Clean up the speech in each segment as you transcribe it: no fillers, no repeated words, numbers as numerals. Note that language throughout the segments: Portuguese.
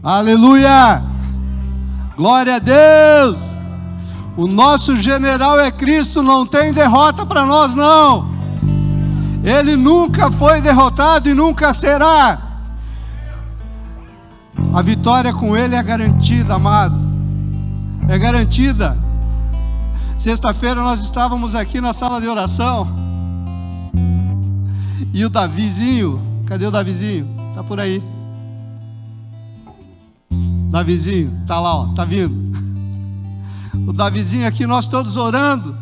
Aleluia! Glória a Deus! O nosso general é Cristo, não tem derrota para nós não. Ele nunca foi derrotado e nunca será. A vitória com Ele é garantida, amado. É garantida. Sexta-feira nós estávamos aqui na sala de oração. E o Davizinho, cadê o Davizinho? Está por aí. Davizinho, está lá, ó, está vindo. O Davizinho aqui, nós todos orando.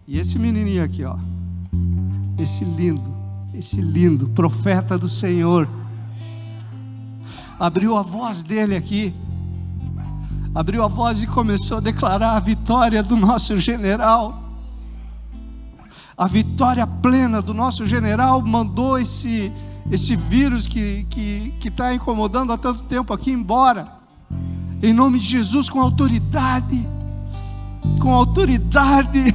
E esse menininho aqui, ó. Esse lindo profeta do Senhor. Abriu a voz dele aqui. Abriu a voz e começou a declarar a vitória do nosso general. A vitória plena do nosso general. Mandou esse vírus que está incomodando há tanto tempo aqui embora. Em nome de Jesus, com autoridade. Com autoridade.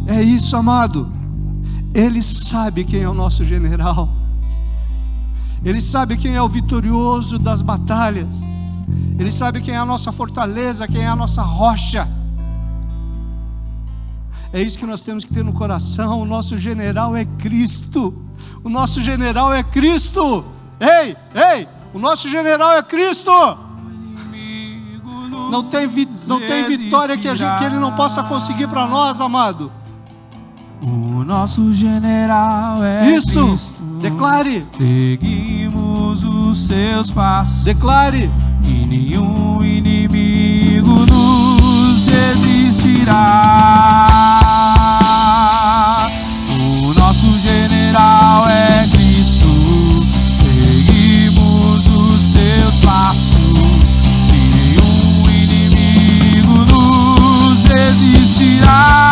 É isso, amado. Ele sabe quem é o nosso general. Ele sabe quem é o vitorioso das batalhas. Ele sabe quem é a nossa fortaleza, quem é a nossa rocha. É isso que nós temos que ter no coração. O nosso general é Cristo. O nosso general é Cristo. Ei, o nosso general é Cristo. Não tem vitória que Ele não possa conseguir para nós, amado. O nosso general é isso. Cristo. Declare. Seguimos os seus passos. Declare. E nenhum inimigo nos resistirá. O nosso general é Cristo. Seguimos os seus passos. E nenhum inimigo nos resistirá.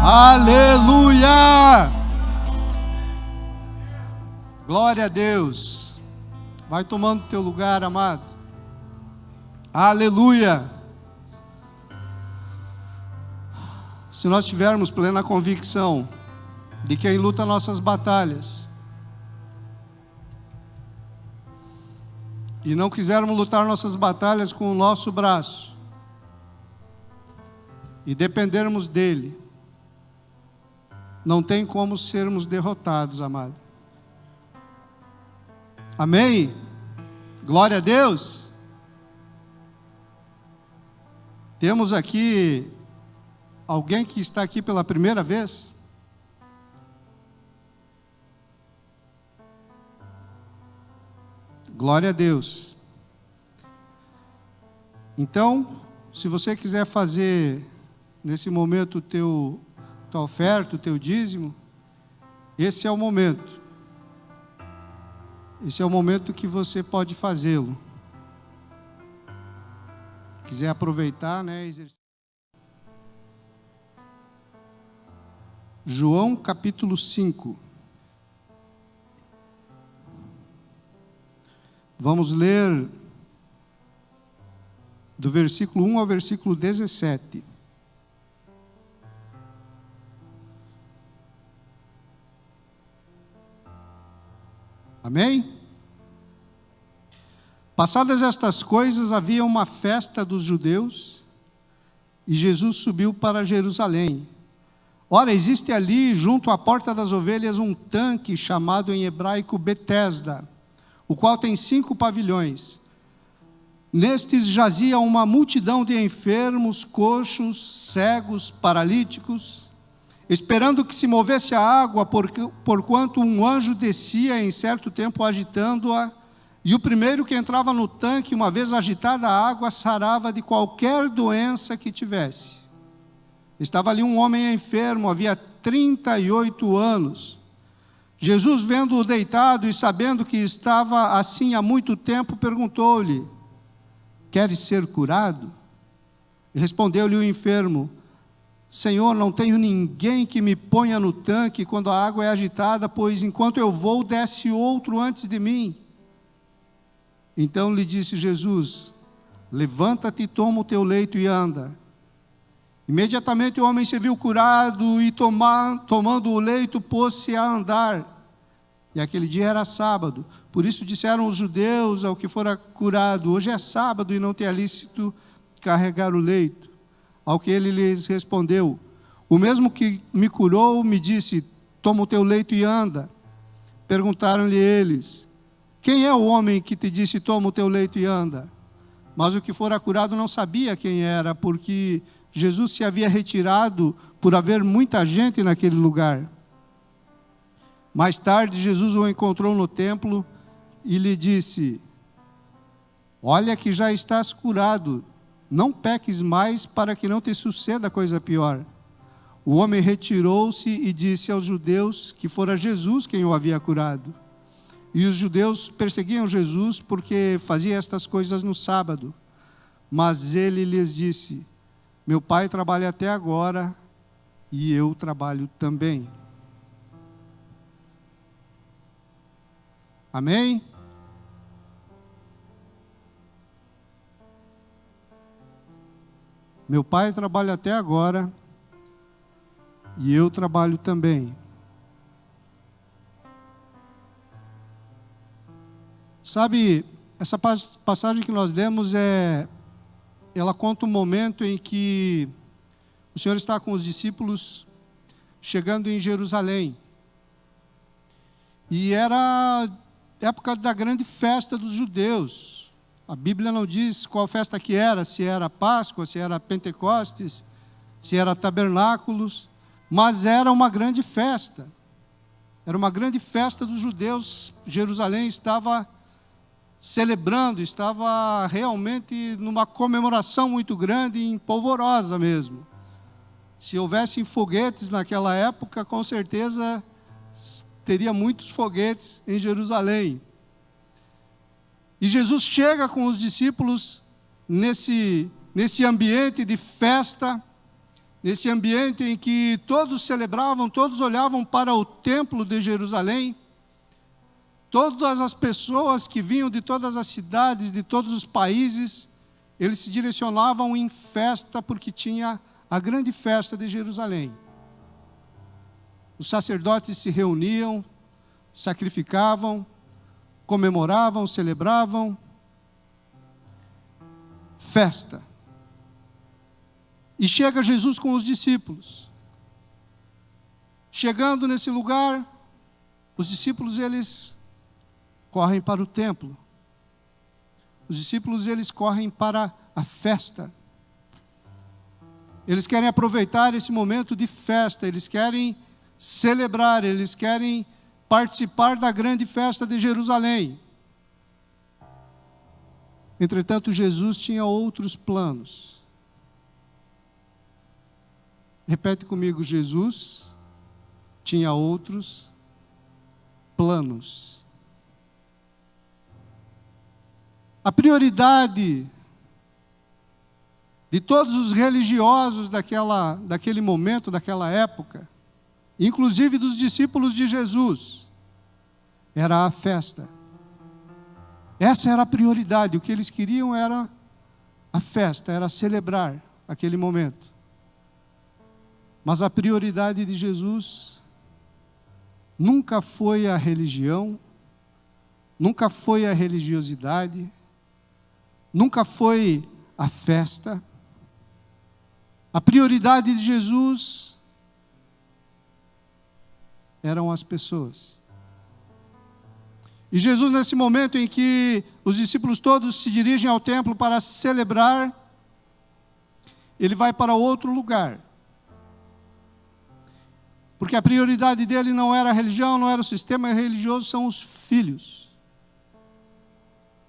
Aleluia! Glória a Deus. Vai tomando teu lugar, amado. Aleluia! Se nós tivermos plena convicção de quem luta nossas batalhas e não quisermos lutar nossas batalhas com o nosso braço e dependermos dele, não tem como sermos derrotados, amado. Amém? Glória a Deus. Temos aqui alguém que está aqui pela primeira vez? Glória a Deus. Então, se você quiser fazer nesse momento tua oferta, o teu dízimo, esse é o momento. Esse é o momento que você pode fazê-lo. Quiser aproveitar, né? João capítulo 5. Vamos ler do versículo 1 ao versículo 17. Amém? Passadas estas coisas, havia uma festa dos judeus, e Jesus subiu para Jerusalém. Ora, existe ali, junto à porta das ovelhas, um tanque chamado em hebraico Betesda, o qual tem 5 pavilhões. Nestes jazia uma multidão de enfermos, coxos, cegos, paralíticos, esperando que se movesse a água, porquanto um anjo descia em certo tempo agitando-a, e o primeiro que entrava no tanque, uma vez agitada a água, sarava de qualquer doença que tivesse. Estava ali um homem enfermo, havia 38 anos. Jesus, vendo-o deitado e sabendo que estava assim há muito tempo, perguntou-lhe: queres ser curado? E respondeu-lhe o enfermo: Senhor, não tenho ninguém que me ponha no tanque quando a água é agitada, pois enquanto eu vou, desce outro antes de mim. Então lhe disse Jesus: levanta-te, toma o teu leito e anda. Imediatamente o homem se viu curado e tomando o leito, pôs-se a andar. E aquele dia era sábado. Por isso disseram os judeus ao que fora curado: hoje é sábado e não te é lícito carregar o leito. Ao que ele lhes respondeu: o mesmo que me curou me disse: toma o teu leito e anda. Perguntaram-lhe eles: quem é o homem que te disse: toma o teu leito e anda? Mas o que fora curado não sabia quem era, porque Jesus se havia retirado por haver muita gente naquele lugar. Mais tarde, Jesus o encontrou no templo e lhe disse: olha que já estás curado, não peques mais para que não te suceda coisa pior. O homem retirou-se e disse aos judeus que fora Jesus quem o havia curado. E os judeus perseguiam Jesus porque fazia estas coisas no sábado. Mas ele lhes disse: meu pai trabalha até agora e eu trabalho também. Amém? Meu pai trabalha até agora e eu trabalho também. Sabe, essa passagem que nós lemos ela conta um momento em que o Senhor está com os discípulos chegando em Jerusalém. E era época da grande festa dos judeus. A Bíblia não diz qual festa que era, se era Páscoa, se era Pentecostes, se era Tabernáculos, mas era uma grande festa. Era uma grande festa dos judeus. Jerusalém estava celebrando, estava realmente numa comemoração muito grande e polvorosa mesmo. Se houvessem foguetes naquela época, com certeza teria muitos foguetes em Jerusalém. E Jesus chega com os discípulos nesse ambiente de festa, nesse ambiente em que todos celebravam, todos olhavam para o templo de Jerusalém. Todas as pessoas que vinham de todas as cidades, de todos os países, eles se direcionavam em festa, porque tinha a grande festa de Jerusalém. Os sacerdotes se reuniam, sacrificavam, comemoravam, celebravam. Festa. E chega Jesus com os discípulos. Chegando nesse lugar, os discípulos, eles correm para o templo. Os discípulos, eles correm para a festa. Eles querem aproveitar esse momento de festa, eles querem celebrar, eles querem participar da grande festa de Jerusalém. Entretanto, Jesus tinha outros planos. Repete comigo: Jesus tinha outros planos. A prioridade de todos os religiosos daquele momento, daquela época, inclusive dos discípulos de Jesus, era a festa. Essa era a prioridade. O que eles queriam era a festa, era celebrar aquele momento. Mas a prioridade de Jesus nunca foi a religião, nunca foi a religiosidade, nunca foi a festa. A prioridade de Jesus eram as pessoas. E Jesus, nesse momento em que os discípulos todos se dirigem ao templo para celebrar, ele vai para outro lugar. Porque a prioridade dele não era a religião, não era o sistema religioso, são os filhos.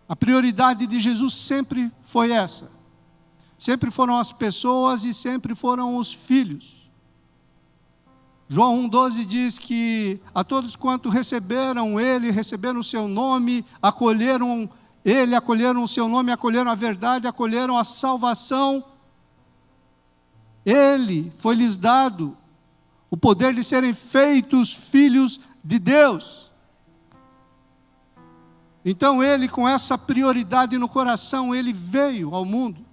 A prioridade de Jesus sempre foi essa. Sempre foram as pessoas e sempre foram os filhos. João 1,12 diz que a todos quanto receberam ele, receberam o seu nome, acolheram ele, acolheram o seu nome, acolheram a verdade, acolheram a salvação. Ele foi-lhes dado o poder de serem feitos filhos de Deus. Então ele, com essa prioridade no coração, ele veio ao mundo.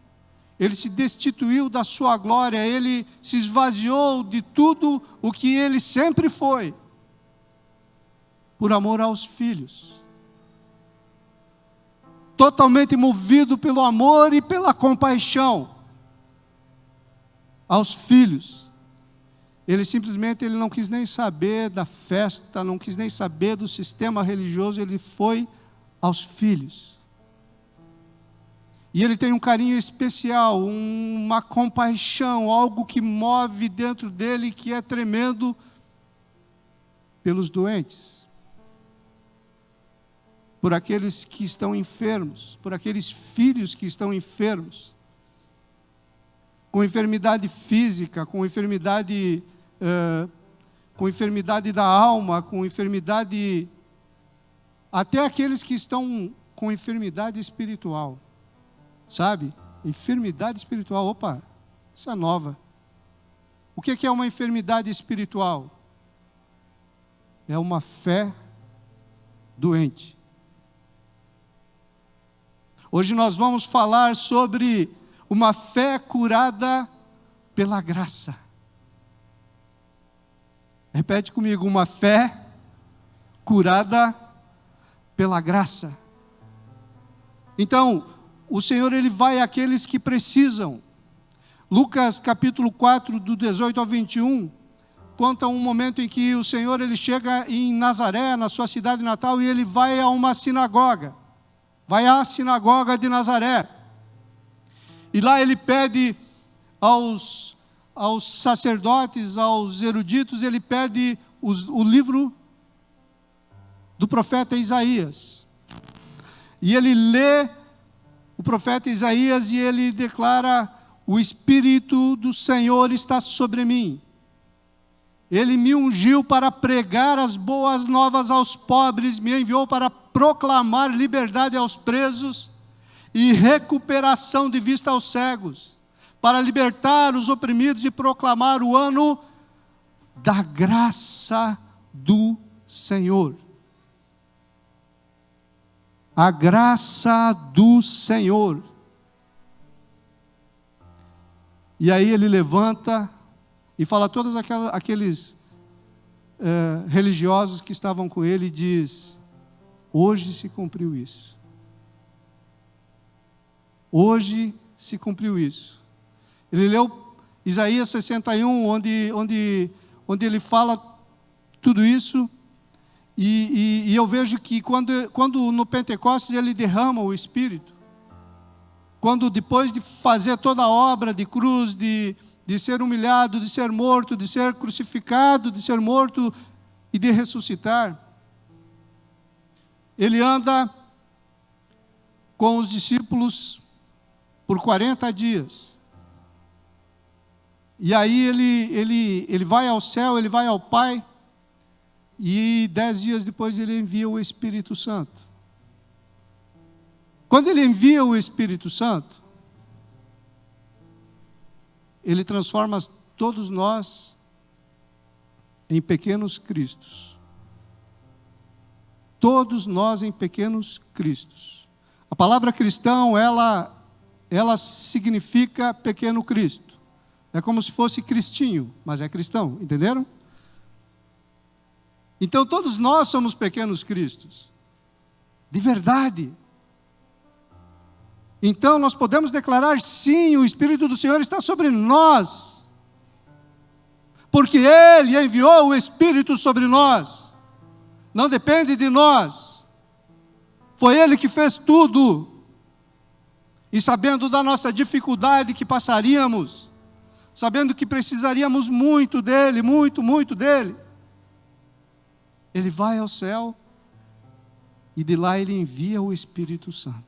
Ele se destituiu da sua glória, ele se esvaziou de tudo o que ele sempre foi, por amor aos filhos. Totalmente movido pelo amor e pela compaixão aos filhos. Ele simplesmente não quis nem saber da festa, não quis nem saber do sistema religioso, ele foi aos filhos. E ele tem um carinho especial, uma compaixão, algo que move dentro dele, que é tremendo, pelos doentes, por aqueles que estão enfermos, por aqueles filhos que estão enfermos, com enfermidade física, com enfermidade da alma, com enfermidade, até aqueles que estão com enfermidade espiritual. Sabe? Enfermidade espiritual. Opa, essa é nova. O que é uma enfermidade espiritual? É uma fé doente. Hoje nós vamos falar sobre uma fé curada pela graça. Repete comigo, uma fé curada pela graça. Então, o Senhor, ele vai àqueles que precisam. Lucas capítulo 4, do 18 ao 21, conta um momento em que o Senhor, ele chega em Nazaré, na sua cidade natal, e ele vai a uma sinagoga. Vai à sinagoga de Nazaré. E lá ele pede aos sacerdotes, aos eruditos, ele pede o livro do profeta Isaías. E ele lê o profeta Isaías e ele declara: o Espírito do Senhor está sobre mim. Ele me ungiu para pregar as boas novas aos pobres, me enviou para proclamar liberdade aos presos e recuperação de vista aos cegos, para libertar os oprimidos e proclamar o ano da graça do Senhor. A graça do Senhor. E aí ele levanta e fala a todos aqueles religiosos que estavam com ele e diz: hoje se cumpriu isso. Hoje se cumpriu isso. Ele leu Isaías 61, onde ele fala tudo isso. E eu vejo que quando no Pentecostes ele derrama o Espírito, quando depois de fazer toda a obra de cruz, de ser humilhado, de ser morto, de ser crucificado, de ser morto e de ressuscitar, ele anda com os discípulos por 40 dias. E aí ele vai ao céu, ele vai ao Pai, e 10 dias depois ele envia o Espírito Santo. Quando ele envia o Espírito Santo, ele transforma todos nós em pequenos Cristos. Todos nós em pequenos Cristos. A palavra cristão, ela significa pequeno Cristo. É como se fosse cristinho, mas é cristão, entenderam? Então todos nós somos pequenos Cristos, de verdade. Então nós podemos declarar: sim, o Espírito do Senhor está sobre nós, porque Ele enviou o Espírito sobre nós, não depende de nós, foi Ele que fez tudo. E sabendo da nossa dificuldade que passaríamos, sabendo que precisaríamos muito dEle, muito dEle, Ele vai ao céu e de lá Ele envia o Espírito Santo.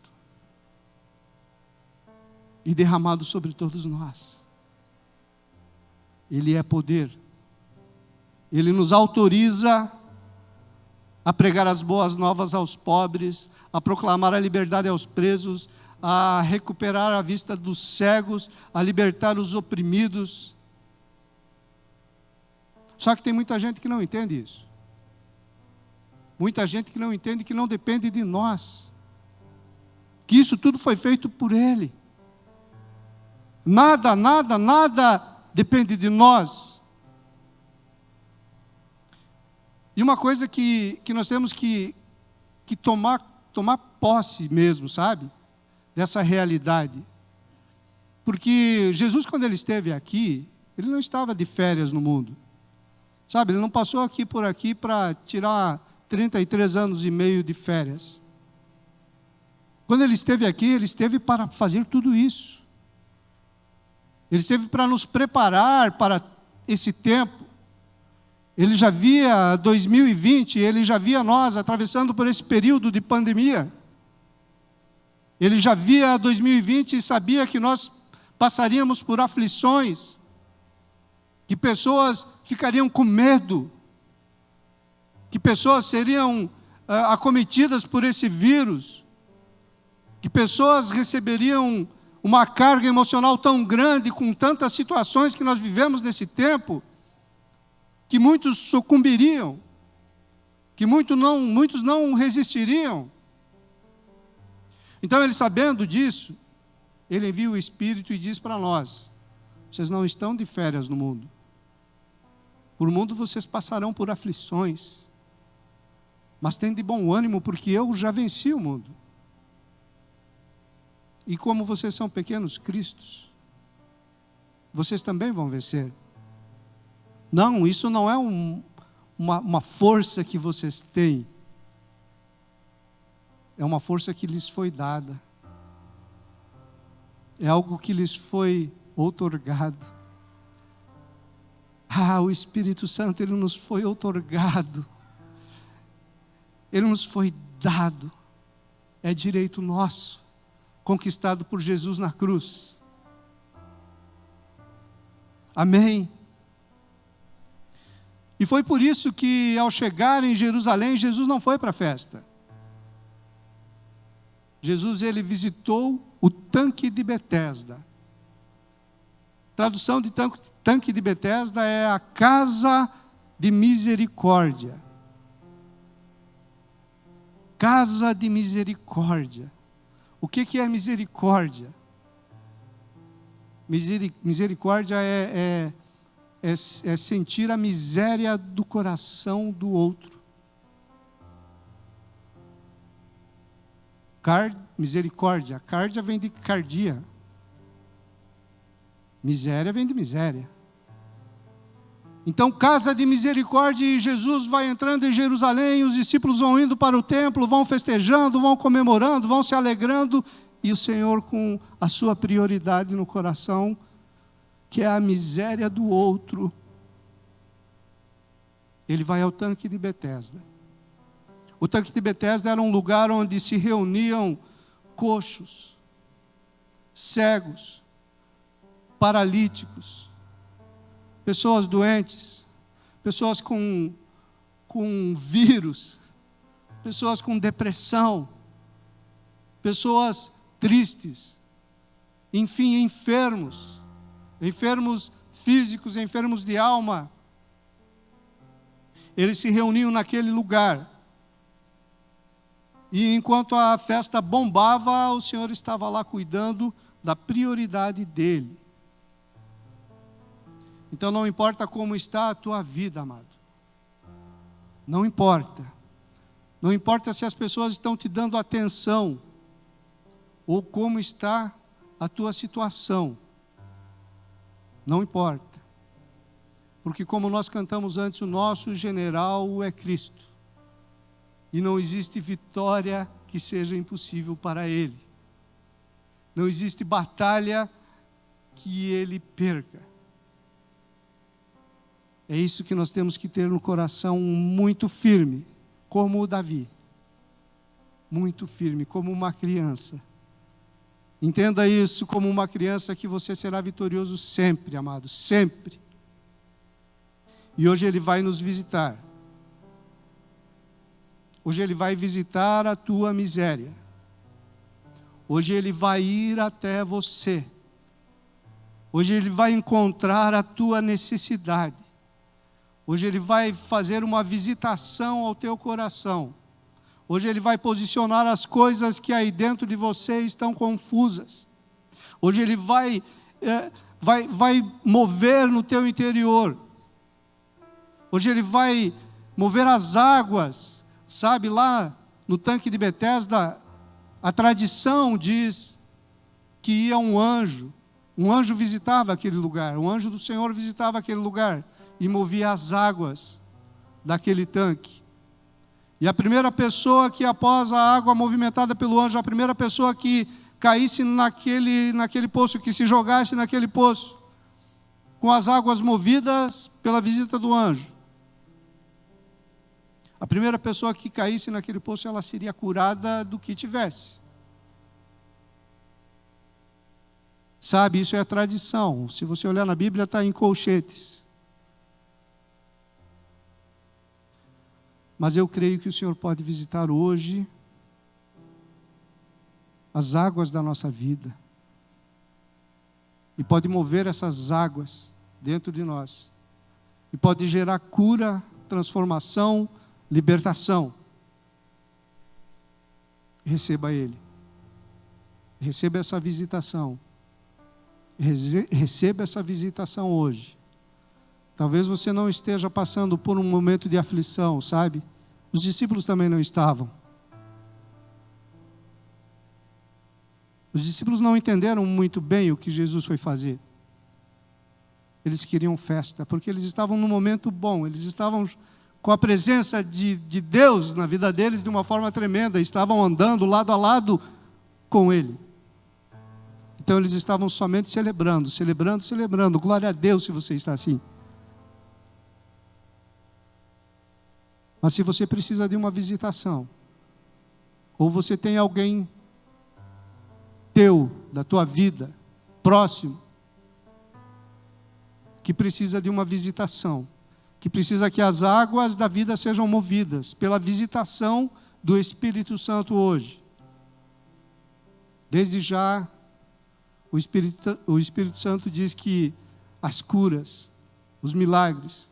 E derramado sobre todos nós. Ele é poder. Ele nos autoriza a pregar as boas novas aos pobres, a proclamar a liberdade aos presos, a recuperar a vista dos cegos, a libertar os oprimidos. Só que tem muita gente que não entende isso. Muita gente que não entende que não depende de nós. Que isso tudo foi feito por Ele. Nada depende de nós. E uma coisa que nós temos que tomar posse mesmo, sabe? Dessa realidade. Porque Jesus, quando Ele esteve aqui, Ele não estava de férias no mundo. Sabe, Ele não passou por aqui para tirar 33 anos e meio de férias. Quando Ele esteve aqui, Ele esteve para fazer tudo isso. Ele esteve para nos preparar para esse tempo. Ele já via 2020, Ele já via nós atravessando por esse período de pandemia. Ele já via 2020 e sabia que nós passaríamos por aflições, que pessoas ficariam com medo, que pessoas seriam acometidas por esse vírus, que pessoas receberiam uma carga emocional tão grande com tantas situações que nós vivemos nesse tempo, que muitos sucumbiriam, que muitos não resistiriam. Então, Ele, sabendo disso, Ele envia o Espírito e diz para nós: vocês não estão de férias no mundo. Por mundo vocês passarão por aflições, mas tem de bom ânimo, porque eu já venci o mundo. E como vocês são pequenos cristos, vocês também vão vencer. Não, isso não é uma força que vocês têm. É uma força que lhes foi dada. É algo que lhes foi outorgado. O Espírito Santo, Ele nos foi outorgado. Ele nos foi dado. É direito nosso, conquistado por Jesus na cruz. Amém? E foi por isso que, ao chegar em Jerusalém, Jesus não foi para a festa. Jesus, Ele visitou o tanque de Betesda. Tradução de tanque de Betesda é a casa de misericórdia. Casa de misericórdia. O que é misericórdia? Misericórdia é sentir a miséria do coração do outro. Misericórdia. Cárdia vem de cardia. Miséria vem de miséria. Então, casa de misericórdia, e Jesus vai entrando em Jerusalém, os discípulos vão indo para o templo, vão festejando, vão comemorando, vão se alegrando, e o Senhor, com a sua prioridade no coração, que é a miséria do outro, Ele vai ao tanque de Betesda. O tanque de Betesda era um lugar onde se reuniam coxos, cegos, paralíticos, pessoas doentes, pessoas com vírus, pessoas com depressão, pessoas tristes, enfim, enfermos físicos, enfermos de alma. Eles se reuniam naquele lugar. E enquanto a festa bombava, o Senhor estava lá cuidando da prioridade dele. Então não importa como está a tua vida, amado. Não importa. Não importa se as pessoas estão te dando atenção, ou como está a tua situação. Não importa. Porque como nós cantamos antes, o nosso general é Cristo. E não existe vitória que seja impossível para Ele. Não existe batalha que Ele perca. É isso que nós temos que ter no coração muito firme, como o Davi. Muito firme, como uma criança. Entenda isso como uma criança, que você será vitorioso sempre, amado, sempre. E hoje Ele vai nos visitar. Hoje Ele vai visitar a tua miséria. Hoje Ele vai ir até você. Hoje Ele vai encontrar a tua necessidade. Hoje Ele vai fazer uma visitação ao teu coração. Hoje Ele vai posicionar as coisas que aí dentro de você estão confusas. Hoje Ele vai mover no teu interior. Hoje Ele vai mover as águas. Sabe, lá no tanque de Betesda, a tradição diz que ia um anjo visitava aquele lugar, um anjo do Senhor visitava aquele lugar e movia as águas daquele tanque. E a primeira pessoa que, após a água movimentada pelo anjo, a primeira pessoa que caísse naquele poço, que se jogasse naquele poço, com as águas movidas pela visita do anjo, a primeira pessoa que caísse naquele poço, ela seria curada do que tivesse. Sabe, isso é a tradição. Se você olhar na Bíblia, está em colchetes. Mas eu creio que o Senhor pode visitar hoje as águas da nossa vida. E pode mover essas águas dentro de nós. E pode gerar cura, transformação, libertação. Receba Ele. Receba essa visitação. Receba essa visitação hoje. Talvez você não esteja passando por um momento de aflição, sabe? Os discípulos também não estavam. Os discípulos não entenderam muito bem o que Jesus foi fazer. Eles queriam festa, porque eles estavam num momento bom, eles estavam com a presença de Deus na vida deles de uma forma tremenda, estavam andando lado a lado com Ele. Então eles estavam somente celebrando. Glória a Deus se você está assim. Mas se você precisa de uma visitação, ou você tem alguém teu, da tua vida, próximo, que precisa de uma visitação, que precisa que as águas da vida sejam movidas pela visitação do Espírito Santo hoje. Desde já, o Espírito Santo diz que as curas, os milagres,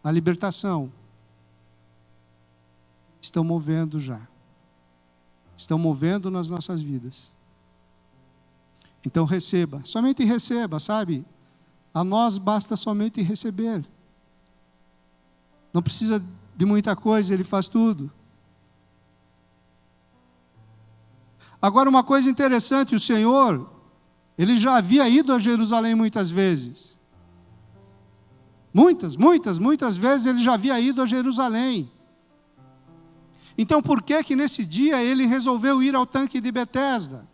a libertação, estão movendo já. Estão movendo nas nossas vidas. Então receba, somente receba, sabe? A nós basta somente receber. Não precisa de muita coisa, Ele faz tudo. Agora, uma coisa interessante, o Senhor, Ele já havia ido a Jerusalém muitas vezes. Muitas vezes Ele já havia ido a Jerusalém. Então, por que nesse dia Ele resolveu ir ao tanque de Betesda?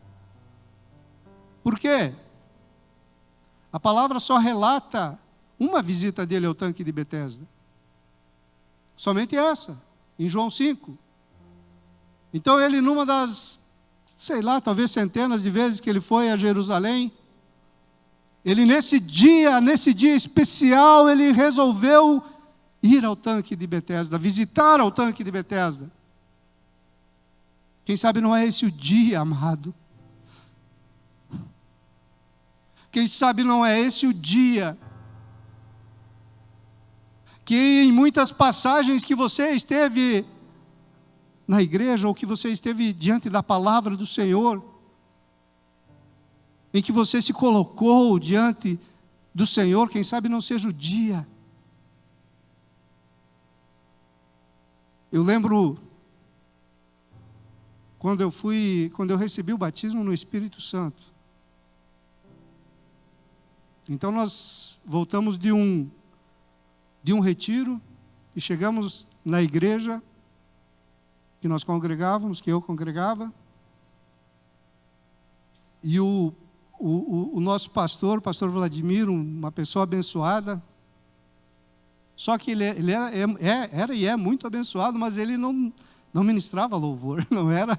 Por quê? A palavra só relata uma visita dele ao tanque de Betesda. Somente essa, em João 5. Então ele, numa das, talvez centenas de vezes que ele foi a Jerusalém, ele nesse dia especial, ele resolveu ir ao tanque de Betesda, visitar ao tanque de Betesda. Quem sabe não é esse o dia, amado? Quem sabe não é esse o dia que em muitas passagens que você esteve na igreja, ou que você esteve diante da palavra do Senhor, em que você se colocou diante do Senhor, quem sabe não seja o dia. Eu lembro quando eu recebi o batismo no Espírito Santo. Então nós voltamos de um retiro e chegamos na igreja que nós congregávamos, que eu congregava, e o nosso pastor, o pastor Vladimir, uma pessoa abençoada, só que ele era e é muito abençoado, mas ele não ministrava louvor, não era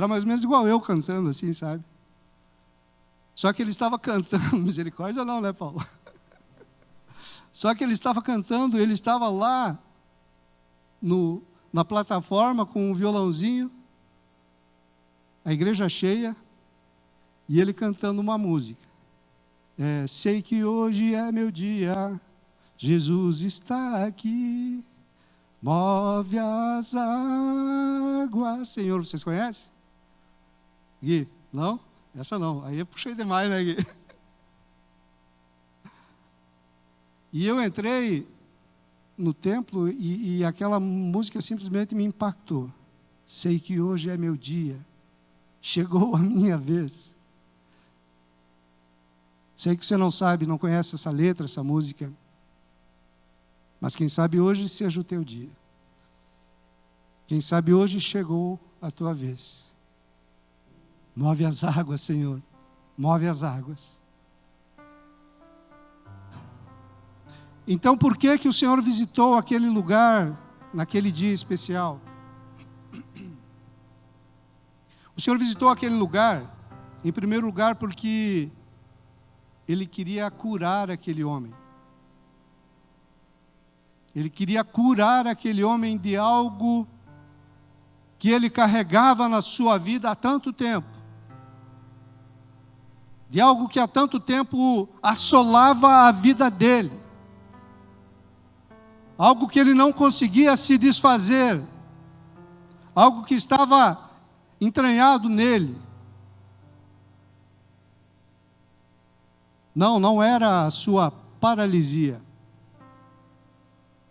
mais ou menos igual eu cantando assim, sabe? Só que ele estava cantando, misericórdia não, né, Paulo? Só que ele estava cantando, ele estava lá na plataforma com um violãozinho, a igreja cheia, e ele cantando uma música. Sei que hoje é meu dia, Jesus está aqui, move as águas. Senhor, vocês conhecem? Gui, não? Essa não, aí eu puxei demais, né, Gui? E eu entrei no templo e aquela música simplesmente me impactou. Sei que hoje é meu dia, chegou a minha vez. Sei que você não sabe, não conhece essa letra, essa música, mas quem sabe hoje seja o teu dia. Quem sabe hoje chegou a tua vez. Move as águas, Senhor, move as águas. Então, por que que o Senhor visitou aquele lugar naquele dia especial? O Senhor visitou aquele lugar, em primeiro lugar, porque Ele queria curar aquele homem. Ele queria curar aquele homem de algo que ele carregava na sua vida há tanto tempo. De algo que há tanto tempo assolava a vida dele. Algo que ele não conseguia se desfazer. Algo que estava entranhado nele. Não era a sua paralisia.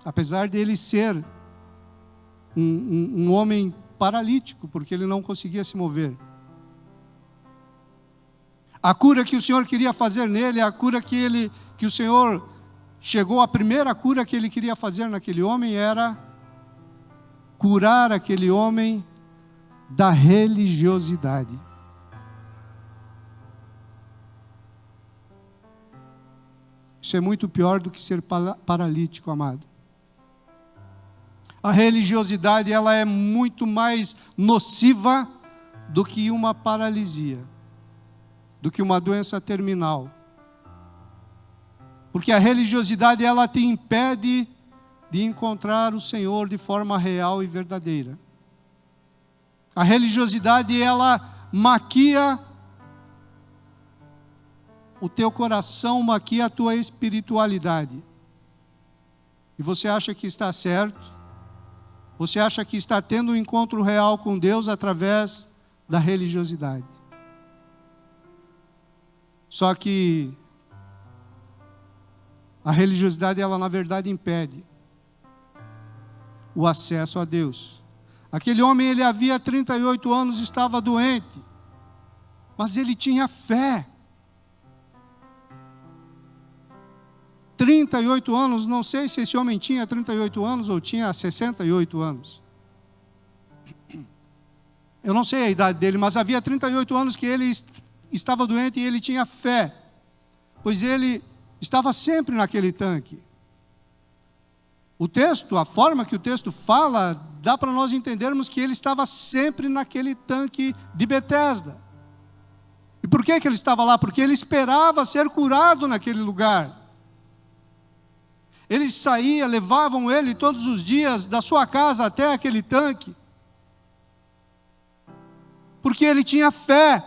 Apesar de ele ser um homem paralítico, porque ele não conseguia se mover. A cura que o Senhor queria fazer nele, a cura que o Senhor chegou, a primeira cura que ele queria fazer naquele homem era curar aquele homem da religiosidade. Isso é muito pior do que ser paralítico, amado. A religiosidade, ela é muito mais nociva do que uma paralisia, do que uma doença terminal. Porque a religiosidade, ela te impede de encontrar o Senhor de forma real e verdadeira. A religiosidade, ela maquia o teu coração, maquia a tua espiritualidade. E você acha que está certo, você acha que está tendo um encontro real com Deus através da religiosidade. Só que a religiosidade, ela na verdade impede o acesso a Deus. Aquele homem, ele havia 38 anos, estava doente, mas ele tinha fé. 38 anos, não sei se esse homem tinha 38 anos ou tinha 68 anos. Eu não sei a idade dele, mas havia 38 anos que ele estava doente e ele tinha fé, pois ele estava sempre naquele tanque. O texto, a forma que o texto fala, dá para nós entendermos que ele estava sempre naquele tanque de Betesda. E por que que ele estava lá? Porque ele esperava ser curado naquele lugar. Eles saíam, levavam ele todos os dias da sua casa até aquele tanque, porque ele tinha fé.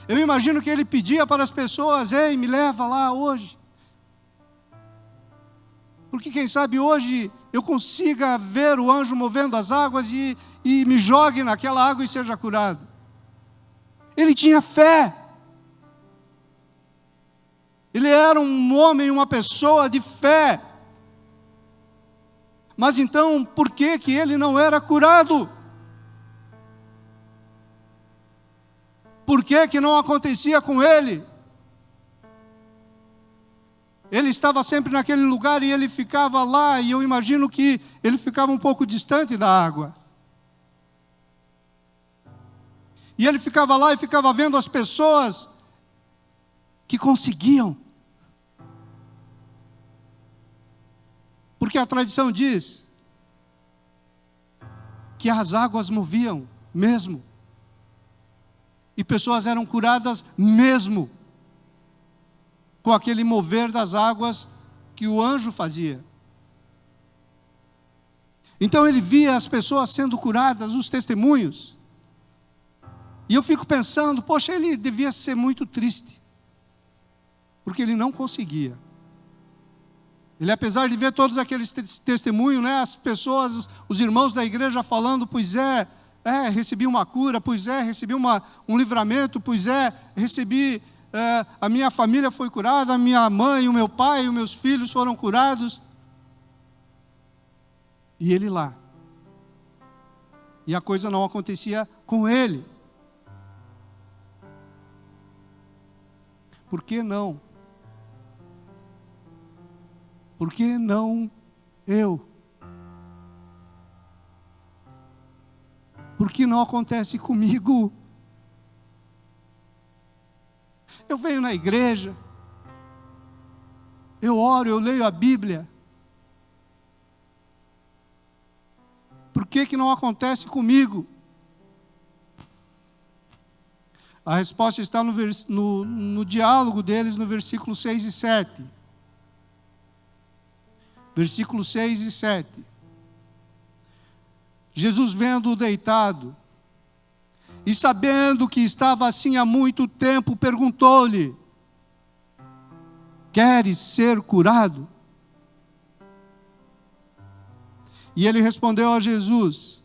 Eu imagino que ele pedia para as pessoas: ei, me leva lá hoje, porque quem sabe hoje eu consiga ver o anjo movendo as águas e me jogue naquela água e seja curado. Ele tinha fé. Ele era um homem, uma pessoa de fé. Mas então, por que que ele não era curado? Por que que não acontecia com ele? Ele estava sempre naquele lugar e ele ficava lá, e eu imagino que ele ficava um pouco distante da água. E ele ficava lá e ficava vendo as pessoas que conseguiam. Porque a tradição diz que as águas moviam mesmo. E pessoas eram curadas mesmo. com aquele mover das águas que o anjo fazia. Então ele via as pessoas sendo curadas, os testemunhos. E eu fico pensando, poxa, ele devia ser muito triste, porque ele não conseguia. Ele, apesar de ver todos aqueles testemunhos, né, as pessoas, os irmãos da igreja falando, pois recebi uma cura, pois recebi um livramento, pois recebi, a minha família foi curada, a minha mãe, o meu pai, os meus filhos foram curados. E ele lá. E a coisa não acontecia com ele. Por que não? Por que não eu? Por que não acontece comigo? Eu venho na igreja, eu oro, eu leio a Bíblia. Por que não acontece comigo? A resposta está no diálogo deles no versículo 6 e 7. Versículos 6 e 7. Jesus, vendo-o deitado, e sabendo que estava assim há muito tempo, perguntou-lhe: queres ser curado? E ele respondeu a Jesus: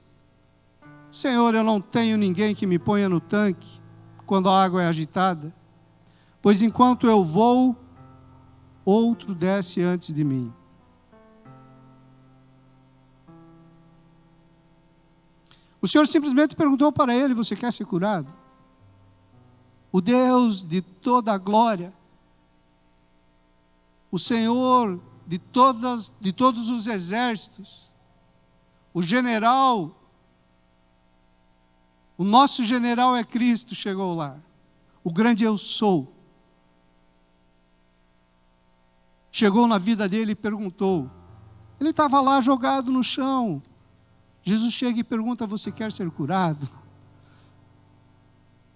Senhor, eu não tenho ninguém que me ponha no tanque quando a água é agitada, pois enquanto eu vou, outro desce antes de mim. O Senhor simplesmente perguntou para ele: você quer ser curado? O Deus de toda a glória, o Senhor de todos os exércitos, o general, o nosso general é Cristo, chegou lá. O grande eu sou. Chegou na vida dele e perguntou. Ele estava lá jogado no chão. Jesus chega e pergunta: você quer ser curado?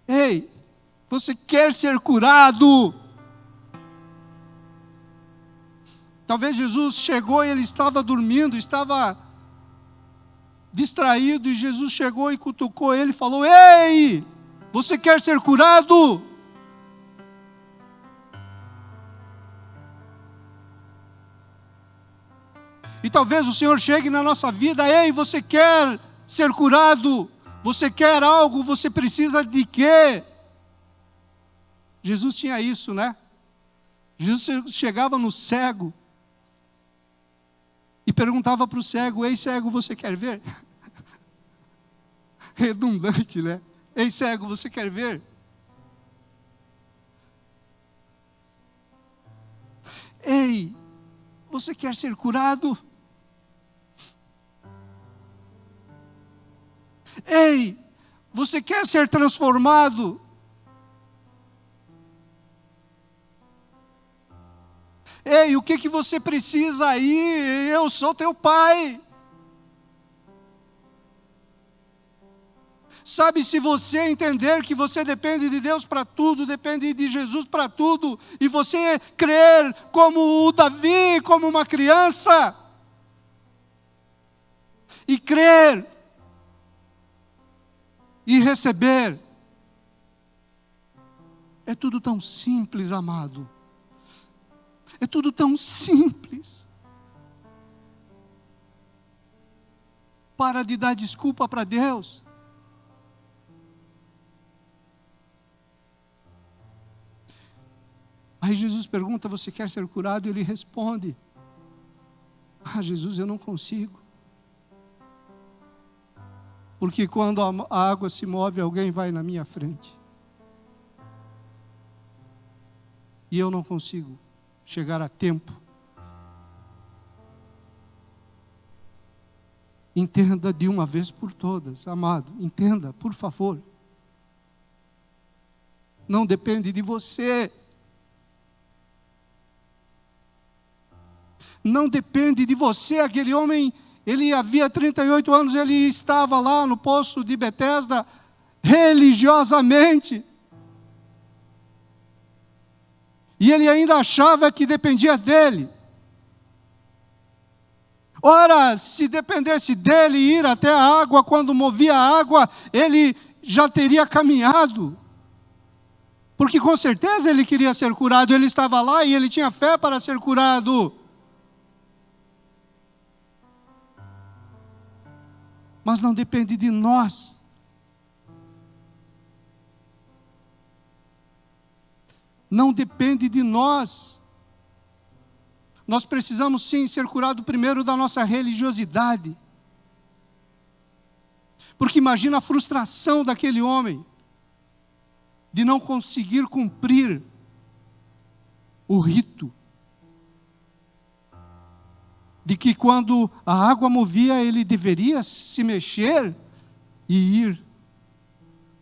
Ei, você quer ser curado? Talvez Jesus chegou e ele estava dormindo, estava distraído, e Jesus chegou e cutucou ele e falou: ei, você quer ser curado? E talvez o Senhor chegue na nossa vida: ei, você quer ser curado? Você quer algo? Você precisa de quê? Jesus tinha isso, né? Jesus chegava no cego e perguntava para o cego: ei, cego, você quer ver? Redundante, né? Ei, cego, você quer ver? Ei, você quer ser curado? Ei, você quer ser transformado? Ei, o que você precisa aí? Eu sou teu pai. Sabe, se você entender que você depende de Deus para tudo, depende de Jesus para tudo, e você crer como o Davi, como uma criança, e crer, e receber, é tudo tão simples, amado. É tudo tão simples. Para de dar desculpa para Deus. Aí Jesus pergunta: você quer ser curado? E ele responde: Jesus, eu não consigo. Porque quando a água se move, alguém vai na minha frente. E eu não consigo chegar a tempo. Entenda de uma vez por todas, amado. Entenda, por favor. Não depende de você. Não depende de você. Aquele homem, ele havia 38 anos, ele estava lá no poço de Betesda, religiosamente. E ele ainda achava que dependia dele. Ora, se dependesse dele ir até a água, quando movia a água, ele já teria caminhado. Porque com certeza ele queria ser curado, ele estava lá e ele tinha fé para ser curado. Mas não depende de nós. Não depende de nós. Nós precisamos sim ser curados primeiro da nossa religiosidade. Porque imagina a frustração daquele homem de não conseguir cumprir o rito. De que quando a água movia, ele deveria se mexer e ir.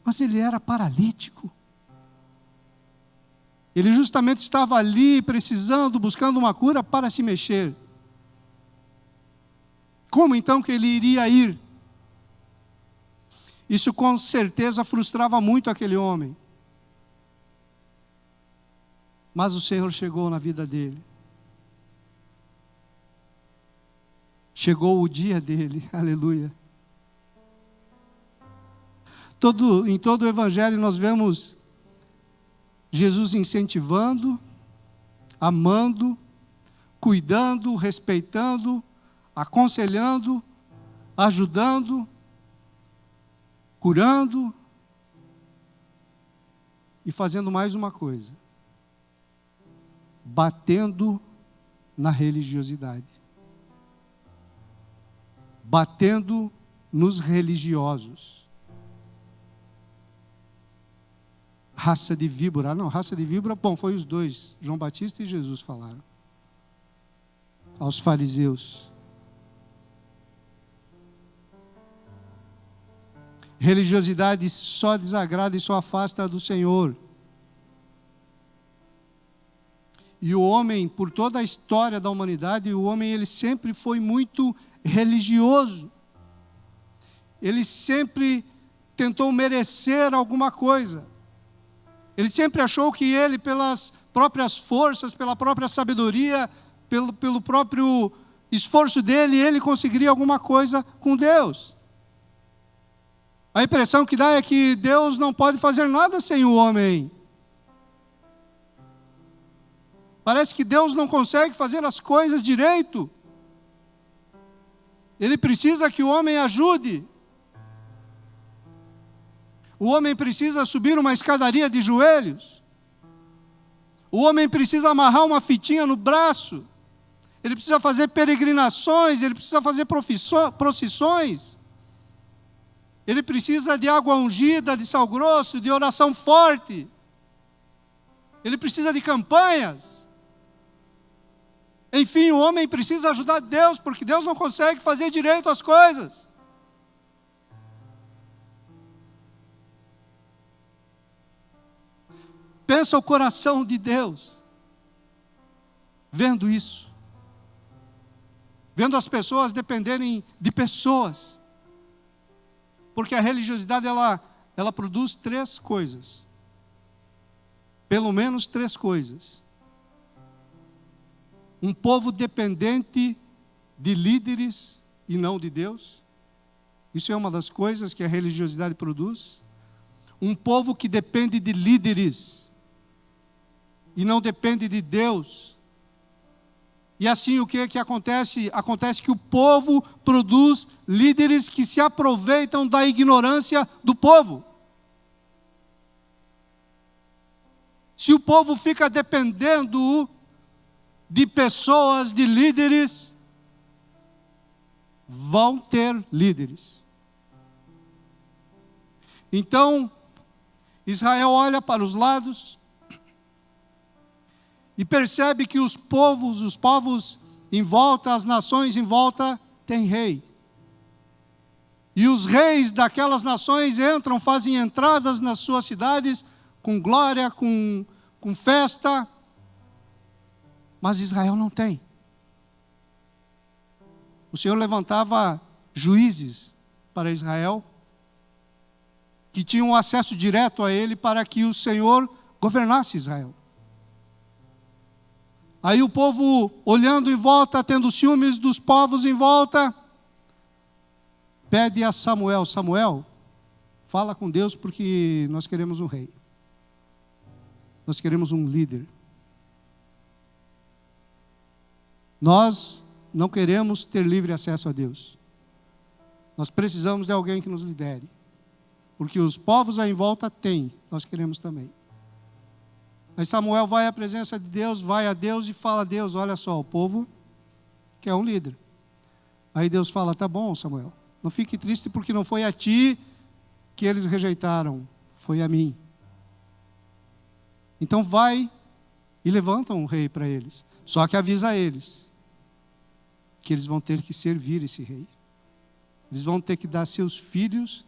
Mas ele era paralítico. Ele justamente estava ali precisando, buscando uma cura para se mexer. Como então que ele iria ir? Isso com certeza frustrava muito aquele homem. Mas o Senhor chegou na vida dele. Chegou o dia dele, aleluia. Em todo o Evangelho nós vemos Jesus incentivando, amando, cuidando, respeitando, aconselhando, ajudando, curando e fazendo mais uma coisa: batendo na religiosidade, batendo nos religiosos. Raça de víbora. Não, raça de víbora, bom, foi os dois, João Batista e Jesus falaram. Aos fariseus. Religiosidade só desagrada e só afasta do Senhor. E o homem, por toda a história da humanidade, o homem ele sempre foi muito religioso. Ele sempre tentou merecer alguma coisa. Ele sempre achou que ele, pelas próprias forças, pela própria sabedoria, pelo próprio esforço dele, ele conseguiria alguma coisa com Deus. A impressão que dá é que Deus não pode fazer nada sem o homem. Parece que Deus não consegue fazer as coisas direito. Ele precisa que o homem ajude. O homem precisa subir uma escadaria de joelhos. O homem precisa amarrar uma fitinha no braço. Ele precisa fazer peregrinações, ele precisa fazer procissões. Ele precisa de água ungida, de sal grosso, de oração forte. Ele precisa de campanhas. Enfim, o homem precisa ajudar Deus, porque Deus não consegue fazer direito as coisas. Pensa o coração de Deus, vendo isso. Vendo as pessoas dependerem de pessoas. Porque a religiosidade, ela produz três coisas. Pelo menos três coisas. Um povo dependente de líderes e não de Deus. Isso é uma das coisas que a religiosidade produz. Um povo que depende de líderes e não depende de Deus. E assim o que acontece? Acontece que o povo produz líderes que se aproveitam da ignorância do povo. Se o povo fica dependendo de pessoas, de líderes, vão ter líderes. Então, Israel olha para os lados e percebe que os povos em volta, as nações em volta, têm rei. E os reis daquelas nações entram, fazem entradas nas suas cidades com glória, com festa. Mas Israel não tem. O Senhor levantava juízes para Israel, que tinham acesso direto a ele para que o Senhor governasse Israel. Aí o povo olhando em volta, tendo ciúmes dos povos em volta, pede a Samuel: Samuel, fala com Deus porque nós queremos um rei. Nós queremos um líder. Nós não queremos ter livre acesso a Deus. Nós precisamos de alguém que nos lidere. Porque os povos aí em volta têm, nós queremos também. Aí Samuel vai à presença de Deus, vai a Deus e fala: Deus, olha só, o povo quer um líder. Aí Deus fala: tá bom, Samuel, não fique triste porque não foi a ti que eles rejeitaram, foi a mim. Então vai e levanta um rei para eles. Só que avisa a eles que eles vão ter que servir esse rei. Eles vão ter que dar seus filhos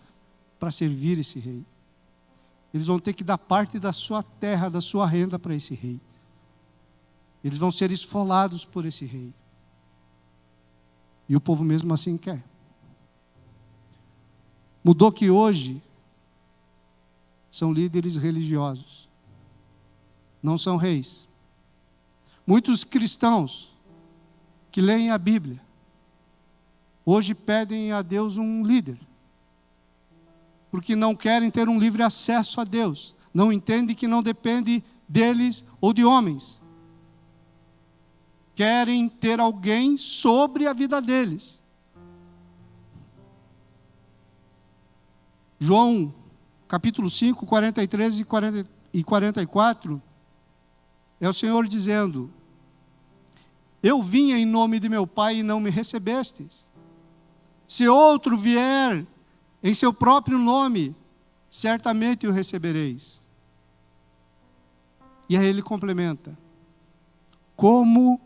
para servir esse rei. Eles vão ter que dar parte da sua terra, da sua renda para esse rei. Eles vão ser esfolados por esse rei. E o povo mesmo assim quer. Mudou que hoje são líderes religiosos. Não são reis. Muitos cristãos que leem a Bíblia hoje pedem a Deus um líder, porque não querem ter um livre acesso a Deus, não entendem que não depende deles ou de homens, querem ter alguém sobre a vida deles. João, capítulo 5, 43 e 44, é o Senhor dizendo: eu vim em nome de meu Pai e não me recebestes. Se outro vier em seu próprio nome, certamente o recebereis. E aí ele complementa: como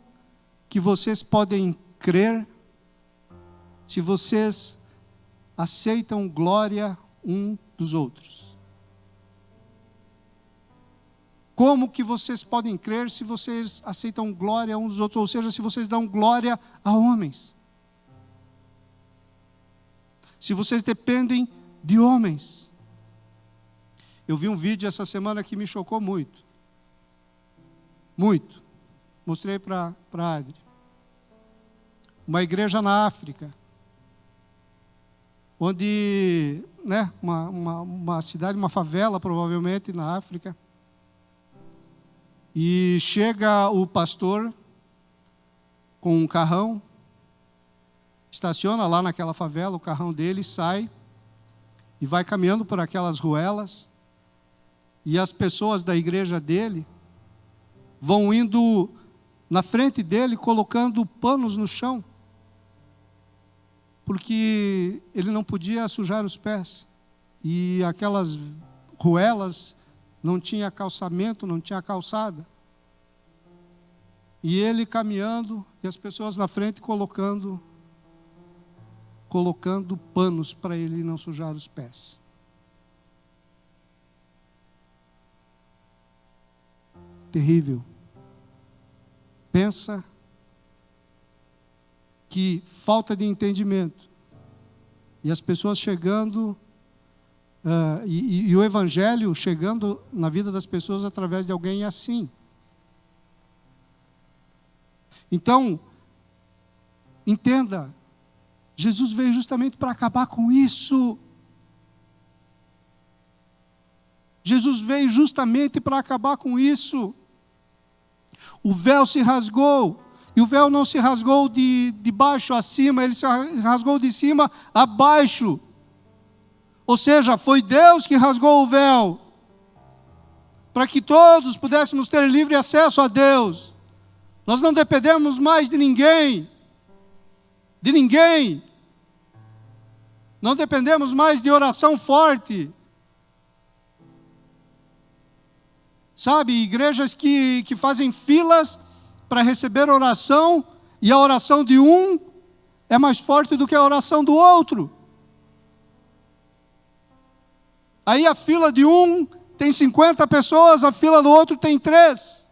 que vocês podem crer se vocês aceitam glória um dos outros? Como que vocês podem crer se vocês aceitam glória uns dos outros? Ou seja, se vocês dão glória a homens. Se vocês dependem de homens. Eu vi um vídeo essa semana que me chocou muito. Muito. Mostrei para a Adri. Uma igreja na África. Onde, uma cidade, uma favela provavelmente na África. E chega o pastor com um carrão, estaciona lá naquela favela, o carrão dele sai e vai caminhando por aquelas ruelas, e as pessoas da igreja dele vão indo na frente dele colocando panos no chão, porque ele não podia sujar os pés, e aquelas ruelas não tinha calçamento, não tinha calçada. E ele caminhando, e as pessoas na frente colocando panos para ele não sujar os pés. Terrível. Pensa que falta de entendimento. E as pessoas chegando... e o Evangelho chegando na vida das pessoas através de alguém assim. Então, entenda, Jesus veio justamente para acabar com isso. Jesus veio justamente para acabar com isso. O véu se rasgou, e o véu não se rasgou de baixo a cima, ele se rasgou de cima a baixo. Ou seja, foi Deus que rasgou o véu, para que todos pudéssemos ter livre acesso a Deus. Nós não dependemos mais de ninguém. De ninguém. Não dependemos mais de oração forte. Sabe, igrejas que fazem filas para receber oração, e a oração de um é mais forte do que a oração do outro. Aí a fila de um tem 50 pessoas, a fila do outro tem 3.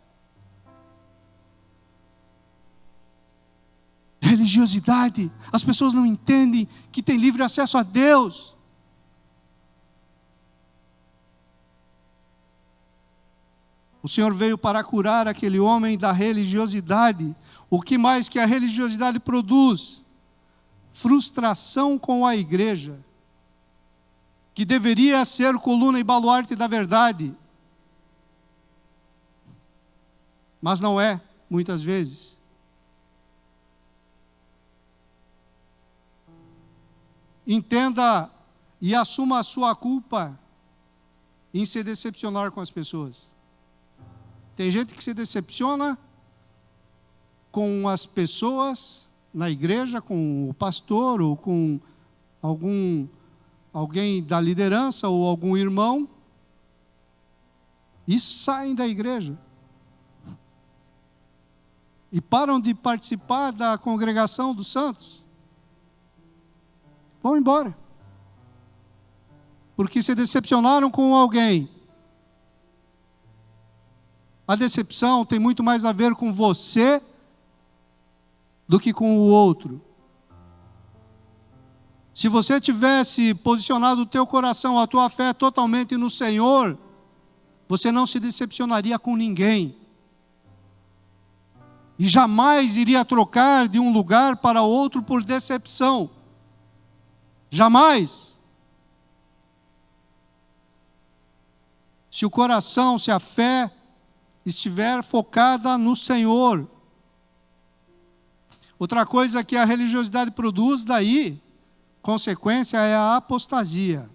Religiosidade. As pessoas não entendem que tem livre acesso a Deus. O Senhor veio para curar aquele homem da religiosidade. O que mais que a religiosidade produz? Frustração com a igreja, que deveria ser coluna e baluarte da verdade, mas não é, muitas vezes. Entenda e assuma a sua culpa em se decepcionar com as pessoas. Tem gente que se decepciona com as pessoas na igreja, com o pastor ou com alguém da liderança ou algum irmão, e saem da igreja. E param de participar da congregação dos santos. Vão embora. Porque se decepcionaram com alguém. A decepção tem muito mais a ver com você do que com o outro. Se você tivesse posicionado o teu coração, a tua fé totalmente no Senhor, você não se decepcionaria com ninguém. E jamais iria trocar de um lugar para outro por decepção. Jamais. Se o coração, se a fé estiver focada no Senhor. Outra coisa que a religiosidade produz daí, consequência, é a apostasia.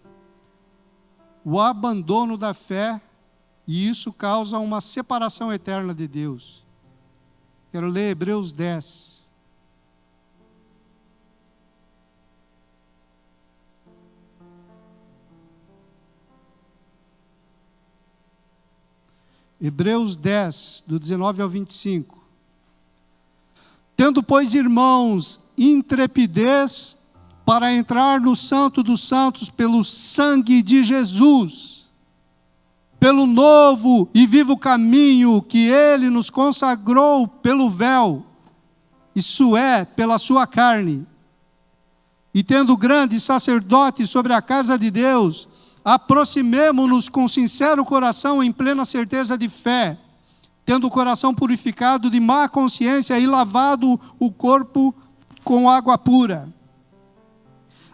O abandono da fé, e isso causa uma separação eterna de Deus. Quero ler Hebreus 10. Hebreus 10, do 19 ao 25. Tendo, pois, irmãos, intrepidez para entrar no Santo dos Santos pelo sangue de Jesus, pelo novo e vivo caminho que Ele nos consagrou pelo véu, isso é, pela sua carne. E tendo grande sacerdote sobre a casa de Deus, aproximemo-nos com sincero coração em plena certeza de fé, tendo o coração purificado de má consciência e lavado o corpo com água pura.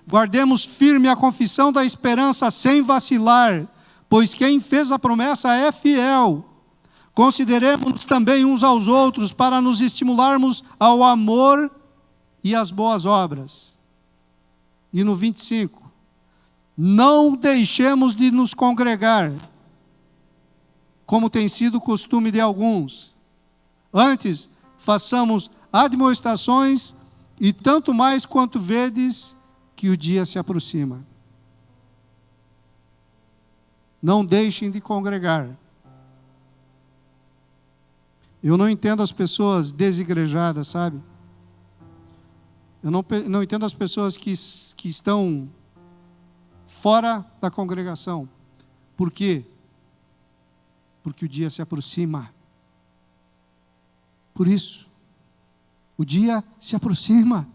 Guardemos firme a confissão da esperança sem vacilar, pois quem fez a promessa é fiel. Consideremos-nos também uns aos outros para nos estimularmos ao amor e às boas obras. E no 25, não deixemos de nos congregar, como tem sido o costume de alguns. Antes, façamos admoestações, e tanto mais quanto vedes que o dia se aproxima. Não deixem de congregar. Eu não entendo as pessoas desigrejadas, sabe? Eu não entendo as pessoas que estão fora da congregação. Por quê? Porque o dia se aproxima. Por isso, o dia se aproxima.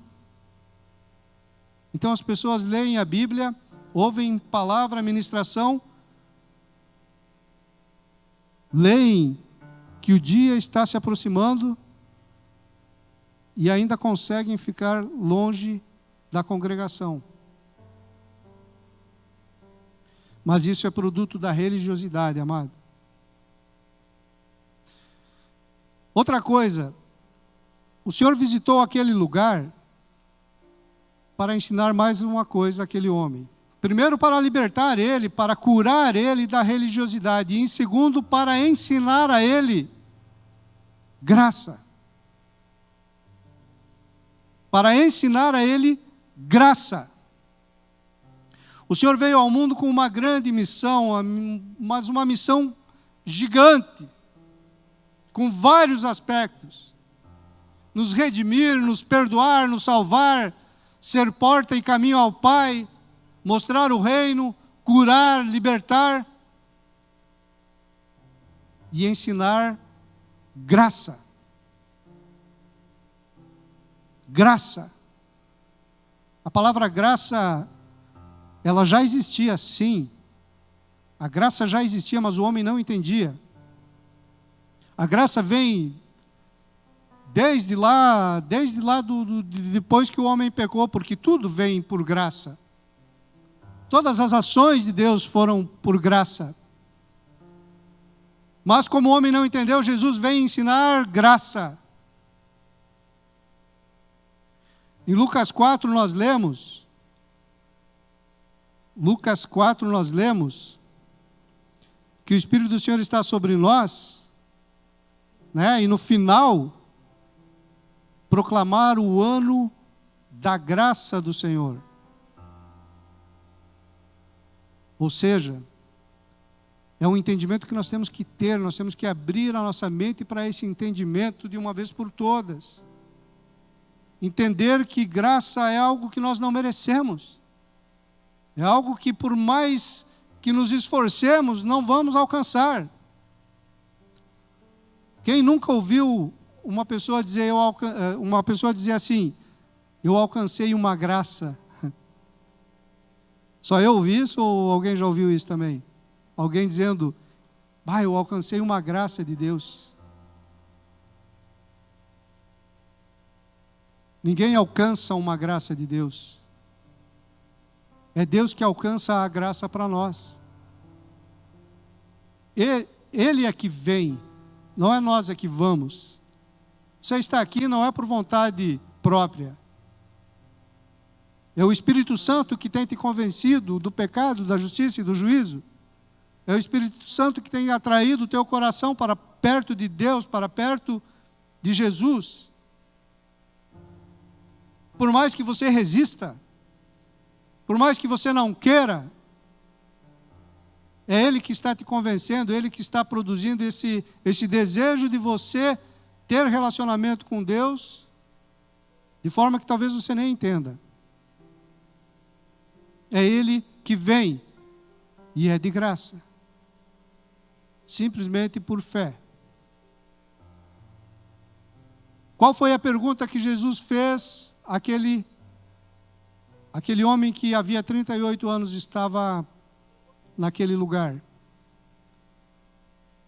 Então as pessoas leem a Bíblia, ouvem palavra, ministração, leem que o dia está se aproximando e ainda conseguem ficar longe da congregação. Mas isso é produto da religiosidade, amado. Outra coisa, o Senhor visitou aquele lugar para ensinar mais uma coisa àquele homem. Primeiro, para libertar ele, para curar ele da religiosidade. E em segundo, para ensinar a ele graça. Para ensinar a ele graça. O Senhor veio ao mundo com uma grande missão, mas uma missão gigante, com vários aspectos. Nos redimir, nos perdoar, nos salvar, ser porta e caminho ao Pai, mostrar o reino, curar, libertar e ensinar graça. Graça. A palavra graça, ela já existia, sim. A graça já existia, mas o homem não entendia. A graça vem desde lá depois que o homem pecou, porque tudo vem por graça. Todas as ações de Deus foram por graça. Mas como o homem não entendeu, Jesus vem ensinar graça. Em Lucas 4 nós lemos que o Espírito do Senhor está sobre nós, né? E no final, proclamar o ano da graça do Senhor. Ou seja, é um entendimento que nós temos que ter, nós temos que abrir a nossa mente para esse entendimento de uma vez por todas. Entender que graça é algo que nós não merecemos. É algo que por mais que nos esforcemos, não vamos alcançar. Quem nunca ouviu uma pessoa dizer assim, eu alcancei uma graça? Só eu ouvi isso ou alguém já ouviu isso também? Alguém dizendo, eu alcancei uma graça de Deus. Ninguém alcança uma graça de Deus. É Deus que alcança a graça para nós. Ele é que vem, não é nós é que vamos. Você está aqui não é por vontade própria. É o Espírito Santo que tem te convencido do pecado, da justiça e do juízo. É o Espírito Santo que tem atraído o teu coração para perto de Deus, para perto de Jesus. Por mais que você resista, por mais que você não queira, é Ele que está te convencendo, Ele que está produzindo esse desejo de você ter relacionamento com Deus, de forma que talvez você nem entenda. É Ele que vem, e é de graça. Simplesmente por fé. Qual foi a pergunta que Jesus fez àquele homem que havia 38 anos estava naquele lugar?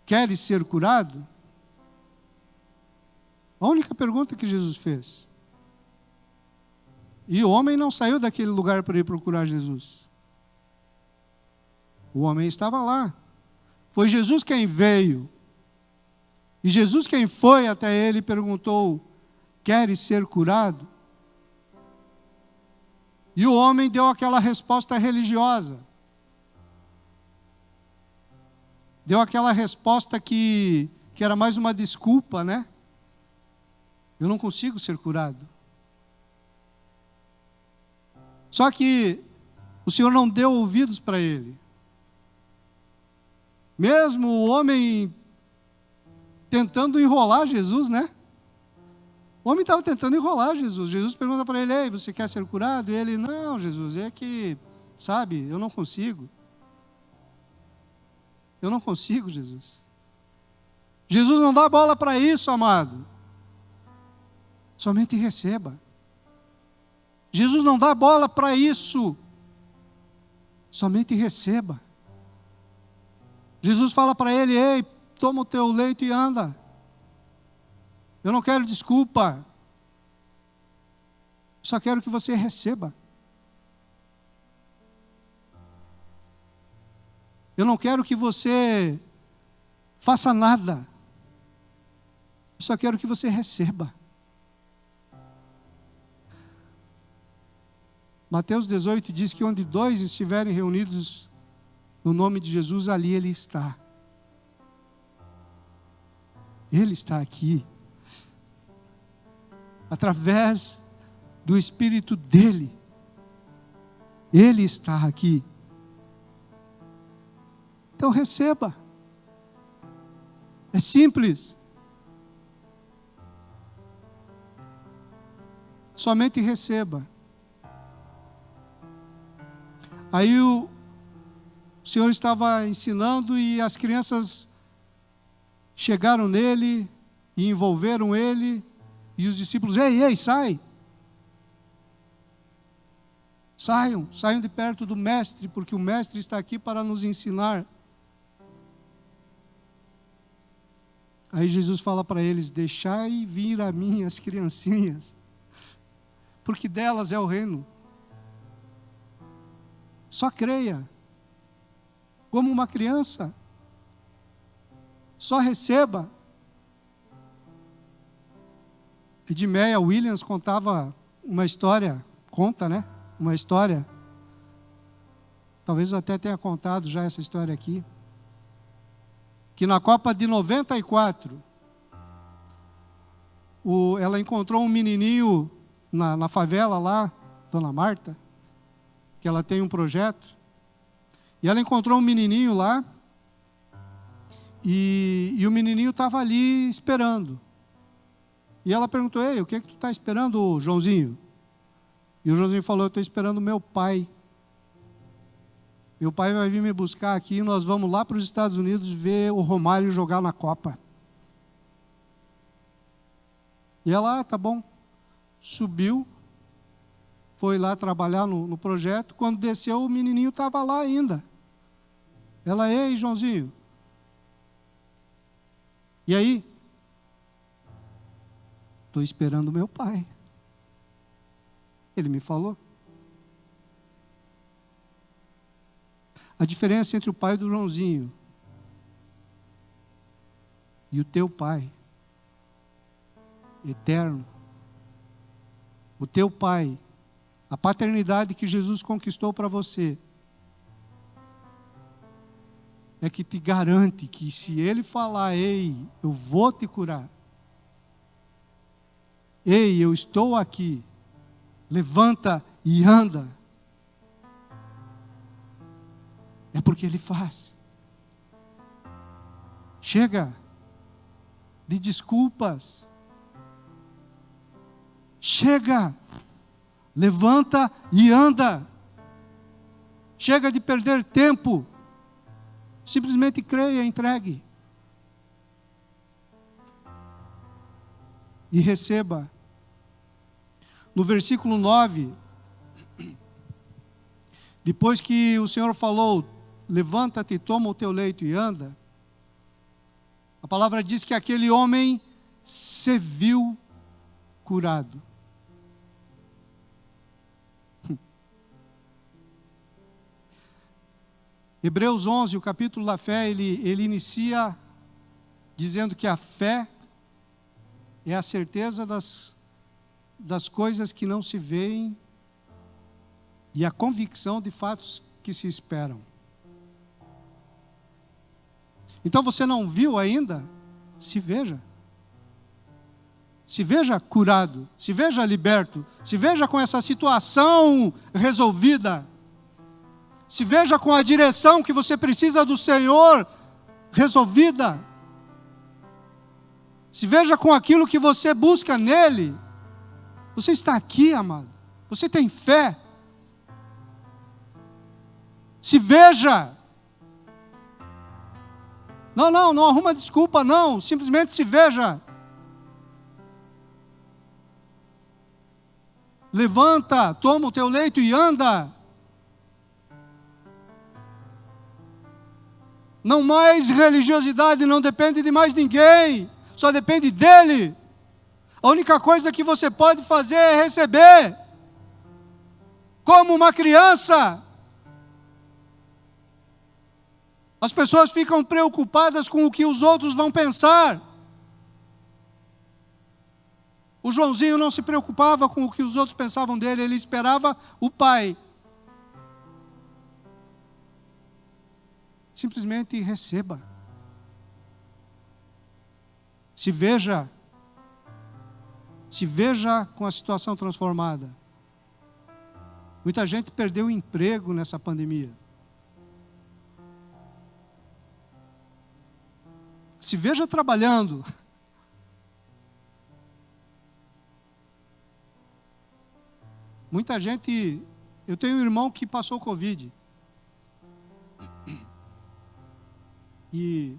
Queres ser curado? A única pergunta que Jesus fez. E o homem não saiu daquele lugar para ir procurar Jesus. O homem estava lá. Foi Jesus quem veio. E Jesus quem foi até ele e perguntou, queres ser curado? E o homem deu aquela resposta religiosa. Deu aquela resposta que era mais uma desculpa, né? Eu não consigo ser curado. Só que o Senhor não deu ouvidos para ele. Mesmo o homem tentando enrolar Jesus, né? O homem estava tentando enrolar Jesus. Jesus pergunta para ele, ei, você quer ser curado? E ele, não, Jesus, é que, sabe, eu não consigo. Eu não consigo, Jesus. Jesus não dá bola para isso, amado. Somente receba. Jesus não dá bola para isso. Somente receba. Jesus fala para ele, ei, toma o teu leito e anda. Eu não quero desculpa. Só quero que você receba. Eu não quero que você faça nada. Eu só quero que você receba. Mateus 18 diz que onde dois estiverem reunidos no nome de Jesus, ali Ele está. Ele está aqui. Através do Espírito dEle. Ele está aqui. Então receba. É simples. Somente receba. Aí o Senhor estava ensinando e as crianças chegaram nele e envolveram ele. E os discípulos, ei, sai. Saiam de perto do mestre, porque o mestre está aqui para nos ensinar. Aí Jesus fala para eles: deixai vir a mim as criancinhas, porque delas é o reino. Só creia, como uma criança. Só receba. Edmeia Williams contava uma história, conta, né? Uma história. Talvez eu até tenha contado já essa história aqui. Que na Copa de 94, ela encontrou um menininho na favela lá, Dona Marta, que ela tem um projeto. E ela encontrou um menininho lá, e o menininho estava ali esperando. E ela perguntou: ei, o que é que tu está esperando, Joãozinho? E o Joãozinho falou: eu estou esperando meu pai. Meu pai vai vir me buscar aqui e nós vamos lá para os Estados Unidos ver o Romário jogar na Copa. E ela: tá bom. Subiu, foi lá trabalhar no projeto. Quando desceu, o menininho estava lá ainda. Ela: ei, Joãozinho. E aí? Estou esperando meu pai. Ele me falou. A diferença entre o pai do Joãozinho e o teu pai eterno, o teu pai, a paternidade que Jesus conquistou para você, é que te garante que se ele falar: ei, eu vou te curar, ei, eu estou aqui, levanta e anda, é porque ele faz. Chega de desculpas. Chega, levanta e anda. Chega de perder tempo. Simplesmente creia, entregue. E receba. No versículo 9, depois que o Senhor falou: levanta-te, toma o teu leito e anda, a palavra diz que aquele homem se viu curado. Hebreus 11, o capítulo da fé, ele inicia dizendo que a fé é a certeza das coisas que não se veem e a convicção de fatos que se esperam. Então você não viu ainda? Se veja. Se veja curado, se veja liberto, se veja com essa situação resolvida. Se veja com a direção que você precisa do Senhor resolvida. Se veja com aquilo que você busca nele. Você está aqui, amado. Você tem fé. Se veja. Não arruma desculpa, não. Simplesmente se veja. Levanta, toma o teu leito e anda. Não mais religiosidade, não depende de mais ninguém, só depende dele. A única coisa que você pode fazer é receber, como uma criança. As pessoas ficam preocupadas com o que os outros vão pensar. O Joãozinho não se preocupava com o que os outros pensavam dele, ele esperava o pai. Simplesmente receba. Se veja com a situação transformada. Muita gente perdeu o emprego nessa pandemia. Se veja trabalhando. Muita gente... Eu tenho um irmão que passou Covid. E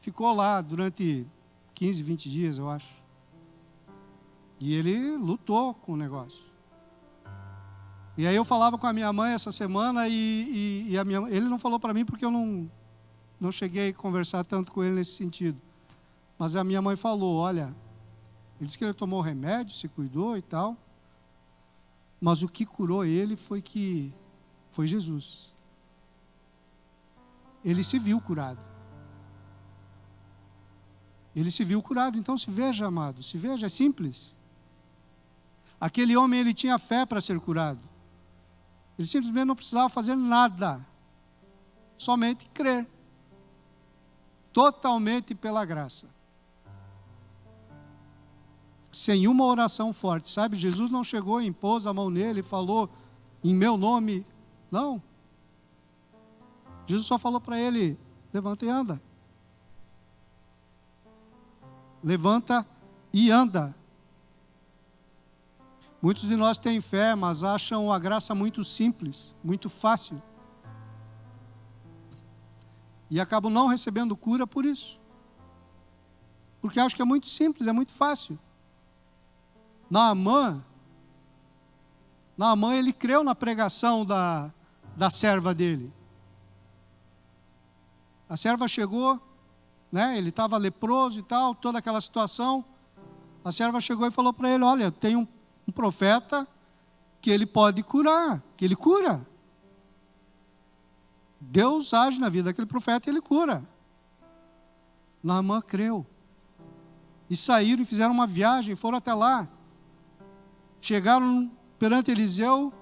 ficou lá durante 15, 20 dias, eu acho. E ele lutou com o negócio. E aí eu falava com a minha mãe essa semana e ele não falou para mim porque eu não cheguei a conversar tanto com ele nesse sentido. Mas a minha mãe falou, olha, ele disse que ele tomou remédio, se cuidou e tal, mas o que curou ele foi Jesus. Ele se viu curado. Ele se viu curado. Então se veja, amado, se veja, é simples. Aquele homem, ele tinha fé para ser curado. Ele simplesmente não precisava fazer nada, somente crer. Totalmente pela graça. Sem uma oração forte, sabe? Jesus não chegou e impôs a mão nele e falou, em meu nome. Não. Jesus só falou para ele, levanta e anda. Levanta e anda. Muitos de nós têm fé, mas acham a graça muito simples, muito fácil. E acabam não recebendo cura por isso. Porque acham que é muito simples, é muito fácil. Naamã, ele creu na pregação da serva dele. A serva chegou, né, ele estava leproso e tal, toda aquela situação. A serva chegou e falou para ele, olha, tem um profeta que ele pode curar, que ele cura. Deus age na vida daquele profeta e ele cura. Naamã creu. E saíram e fizeram uma viagem, foram até lá. Chegaram perante Eliseu.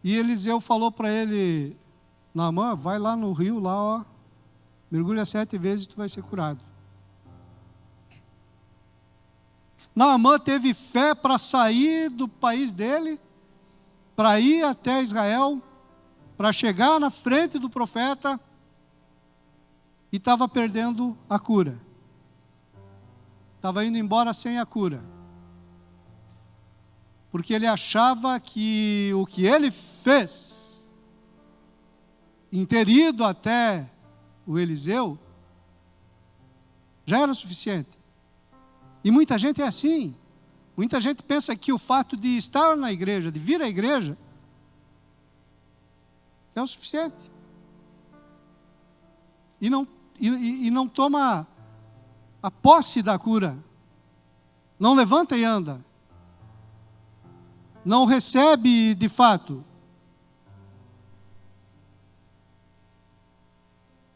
E Eliseu falou para ele, Naamã, vai lá no rio, lá, ó, mergulha 7 vezes e tu vai ser curado. Naamã teve fé para sair do país dele, para ir até Israel, para chegar na frente do profeta, e estava perdendo a cura. Estava indo embora sem a cura. Porque ele achava que o que ele fez, em ter ido até o Eliseu, já era o suficiente. E muita gente é assim. Muita gente pensa que o fato de estar na igreja, de vir à igreja, é o suficiente. E não toma a posse da cura. Não levanta e anda. Não recebe de fato.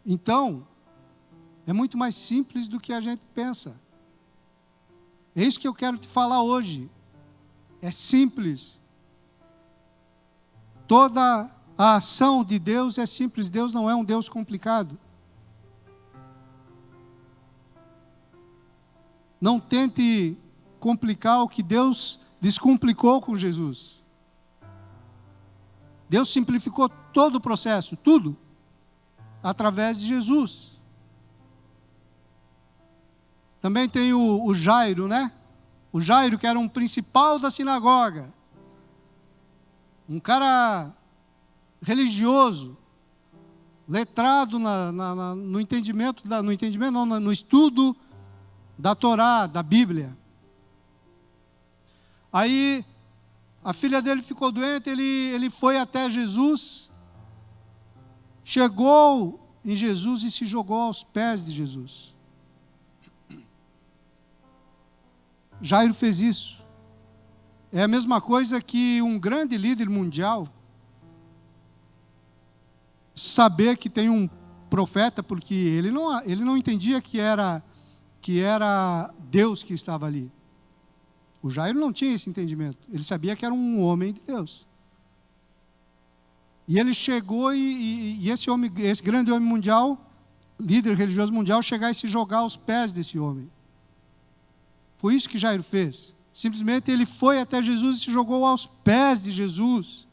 Então, é muito mais simples do que a gente pensa. É isso que eu quero te falar hoje. É simples. Toda a ação de Deus é simples. Deus não é um Deus complicado. Não tente complicar o que Deus descomplicou com Jesus. Deus simplificou todo o processo, tudo, através de Jesus. Também tem o Jairo, né? O Jairo, que era um principal da sinagoga. Um cara religioso, letrado no entendimento, no estudo da Torá, da Bíblia. Aí, a filha dele ficou doente, ele foi até Jesus, chegou em Jesus e se jogou aos pés de Jesus. Jairo fez isso. É a mesma coisa que um grande líder mundial saber que tem um profeta, porque ele não entendia que era Deus que estava ali. O Jairo não tinha esse entendimento. Ele sabia que era um homem de Deus. E ele chegou e esse grande homem mundial, líder religioso mundial, chegar e se jogar aos pés desse homem. Foi isso que Jairo fez. Simplesmente ele foi até Jesus e se jogou aos pés de Jesus.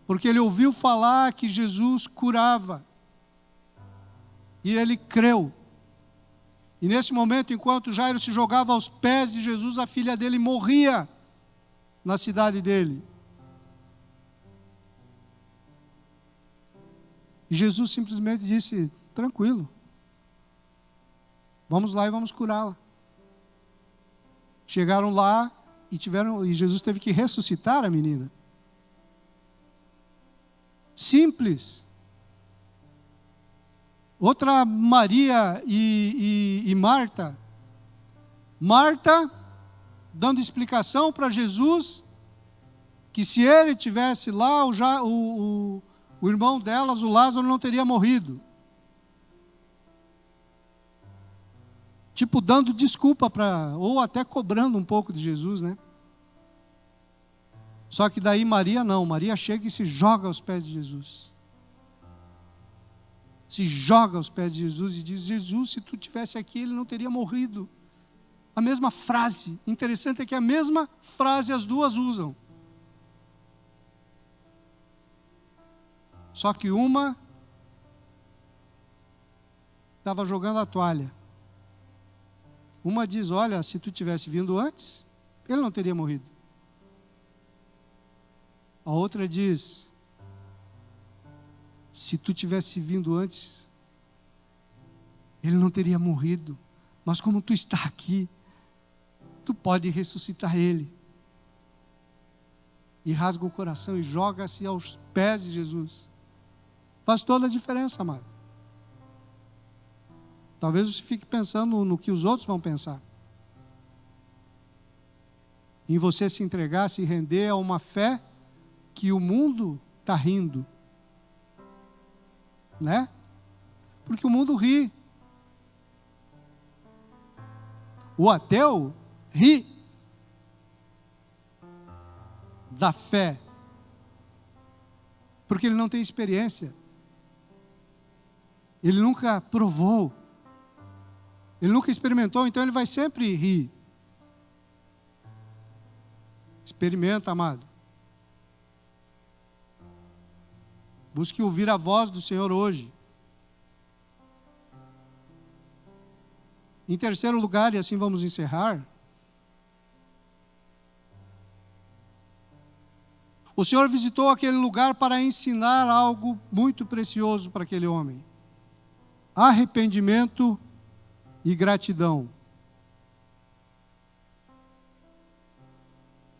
Porque ele ouviu falar que Jesus curava. E ele creu. E nesse momento, enquanto Jairo se jogava aos pés de Jesus, a filha dele morria na cidade dele. E Jesus simplesmente disse, tranquilo, vamos lá e vamos curá-la. Chegaram lá e Jesus teve que ressuscitar a menina. Simples. Outra Maria e Marta. Marta dando explicação para Jesus que se ele tivesse lá, o irmão delas, o Lázaro, não teria morrido. Tipo, dando desculpa ou até cobrando um pouco de Jesus, né? Só que daí Maria não, Maria chega e se joga aos pés de Jesus. Se joga aos pés de Jesus e diz: Jesus, se tu tivesse aqui, ele não teria morrido. A mesma frase, interessante é que a mesma frase as duas usam. Só que uma estava jogando a toalha. Uma diz: olha, se tu tivesse vindo antes, ele não teria morrido. A outra diz: se tu tivesse vindo antes, ele não teria morrido. Mas como tu está aqui, tu pode ressuscitar ele. E rasga o coração e joga-se aos pés de Jesus. Faz toda a diferença, amado. Talvez você fique pensando no que os outros vão pensar. Em você se entregar, se render a uma fé que o mundo está rindo. Né? Porque o mundo ri. O ateu ri da fé. Porque ele não tem experiência. Ele nunca provou. Ele nunca experimentou, então ele vai sempre rir. Experimenta, amado. Busque ouvir a voz do Senhor hoje. Em terceiro lugar, e assim vamos encerrar, o Senhor visitou aquele lugar para ensinar algo muito precioso para aquele homem: arrependimento e gratidão.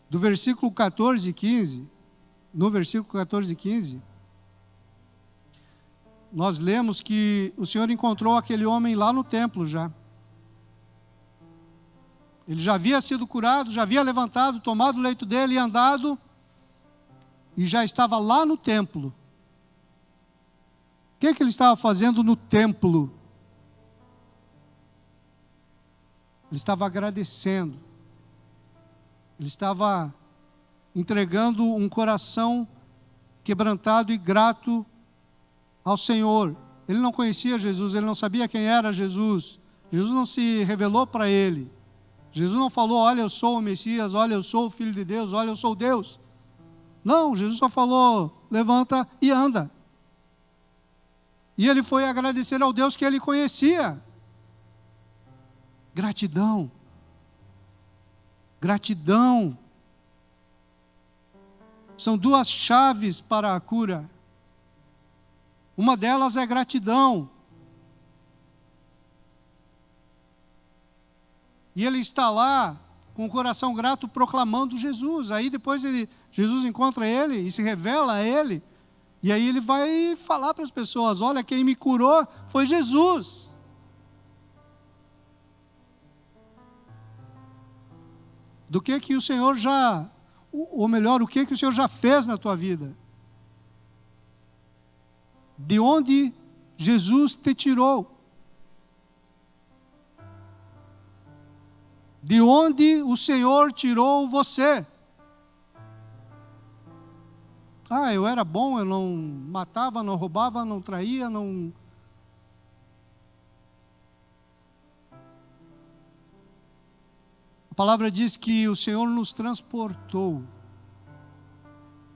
Do versículo 14 e 15, no versículo 14 e 15, nós lemos que o Senhor encontrou aquele homem lá no templo já. Ele já havia sido curado, já havia levantado, tomado o leito dele e andado, e já estava lá no templo. O que ele estava fazendo no templo? Ele estava agradecendo. Ele estava entregando um coração quebrantado e grato ao Senhor. Ele não conhecia Jesus, ele não sabia quem era Jesus. Jesus não se revelou para ele. Jesus não falou: olha, eu sou o Messias, olha, eu sou o Filho de Deus, olha, eu sou Deus. Não, Jesus só falou: levanta e anda. E ele foi agradecer ao Deus que ele conhecia. Gratidão. Gratidão. São duas chaves para a cura. Uma delas é gratidão. E ele está lá com o coração grato proclamando Jesus. Aí depois Jesus encontra ele e se revela a ele. E aí ele vai falar para as pessoas: olha, quem me curou foi Jesus. Do que o Senhor já, ou melhor, o que o Senhor já fez na tua vida? De onde Jesus te tirou? De onde o Senhor tirou você? Ah, eu era bom, eu não matava, não roubava, não traía, não... A palavra diz que o Senhor nos transportou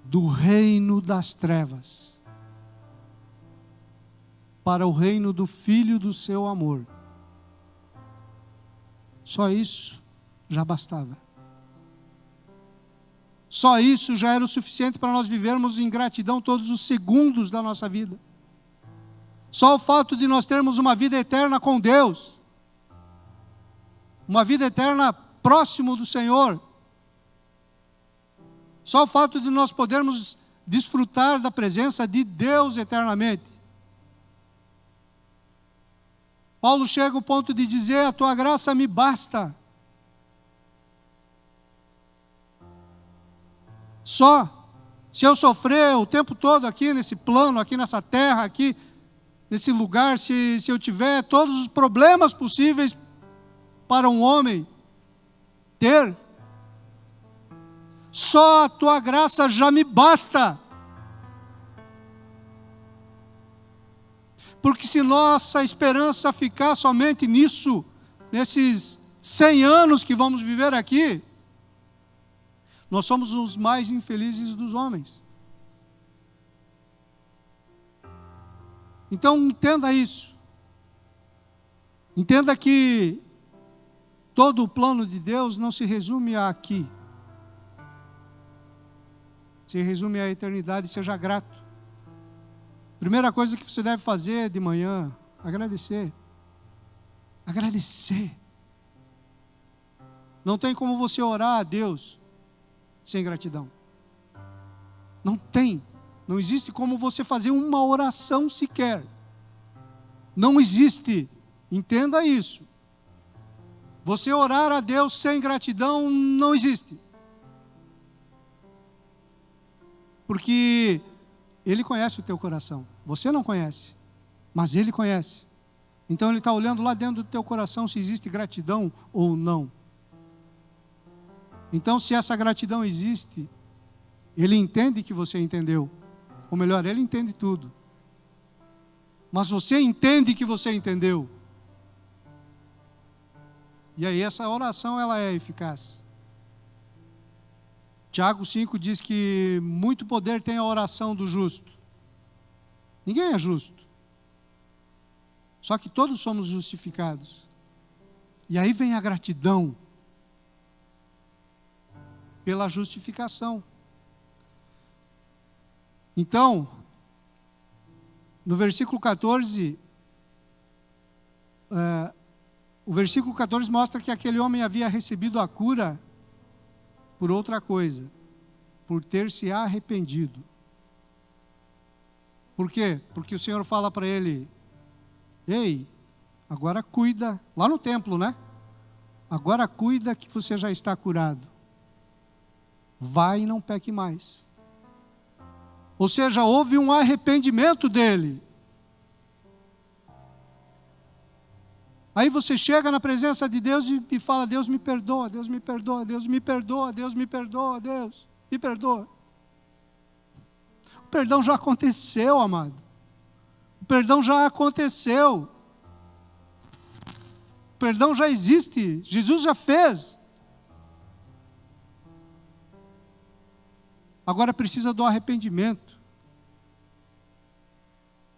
do reino das trevas para o reino do Filho do seu amor. Só isso já bastava. Só isso já era o suficiente para nós vivermos em gratidão todos os segundos da nossa vida. Só o fato de nós termos uma vida eterna com Deus, uma vida eterna próximo do Senhor, só o fato de nós podermos desfrutar da presença de Deus eternamente, Paulo chega ao ponto de dizer: a tua graça me basta. Só se eu sofrer o tempo todo aqui nesse plano, aqui nessa terra, aqui nesse lugar, se eu tiver todos os problemas possíveis para um homem ter, só a tua graça já me basta. Porque se nossa esperança ficar somente nisso, nesses 100 anos que vamos viver aqui, nós somos os mais infelizes dos homens. Então entenda isso. Entenda que todo o plano de Deus não se resume a aqui. Se resume à eternidade. Seja grato. Primeira coisa que você deve fazer de manhã: agradecer. Agradecer. Não tem como você orar a Deus sem gratidão. Não tem. Não existe como você fazer uma oração sequer. Não existe. Entenda isso. Você orar a Deus sem gratidão não existe. Porque Ele conhece o teu coração. Você não conhece, mas Ele conhece. Então Ele está olhando lá dentro do teu coração se existe gratidão ou não. Então, se essa gratidão existe, Ele entende que você entendeu. Ou melhor, Ele entende tudo. Mas você entende que você entendeu. E aí essa oração ela é eficaz. Tiago 5 diz que muito poder tem a oração do justo. Ninguém é justo. Só que todos somos justificados. E aí vem a gratidão pela justificação. Então, no versículo 14, o versículo 14 mostra que aquele homem havia recebido a cura por outra coisa, por ter se arrependido. Por quê? Porque o Senhor fala para ele: ei, agora cuida, lá no templo, né? Agora cuida que você já está curado. Vai e não peque mais. Ou seja, houve um arrependimento dele. Aí você chega na presença de Deus e fala: Deus me perdoa, Deus me perdoa, Deus me perdoa, Deus me perdoa, Deus me perdoa. O perdão já aconteceu, amado. O perdão já aconteceu. O perdão já existe. Jesus já fez. Agora precisa do arrependimento.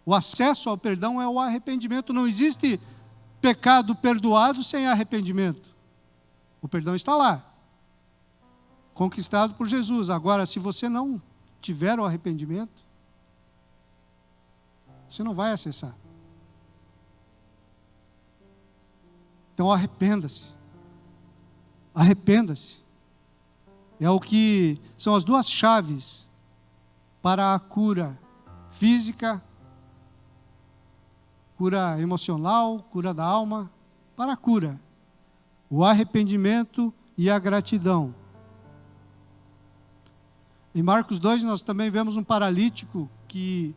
O acesso ao perdão é o arrependimento. Não existe pecado perdoado sem arrependimento. O perdão está lá, conquistado por Jesus. Agora, se você não tiver o arrependimento, você não vai acessar. Então arrependa-se. Arrependa-se. É o que são as duas chaves para a cura física, cura emocional, cura da alma, para a cura. O arrependimento e a gratidão. Em Marcos 2 nós também vemos um paralítico que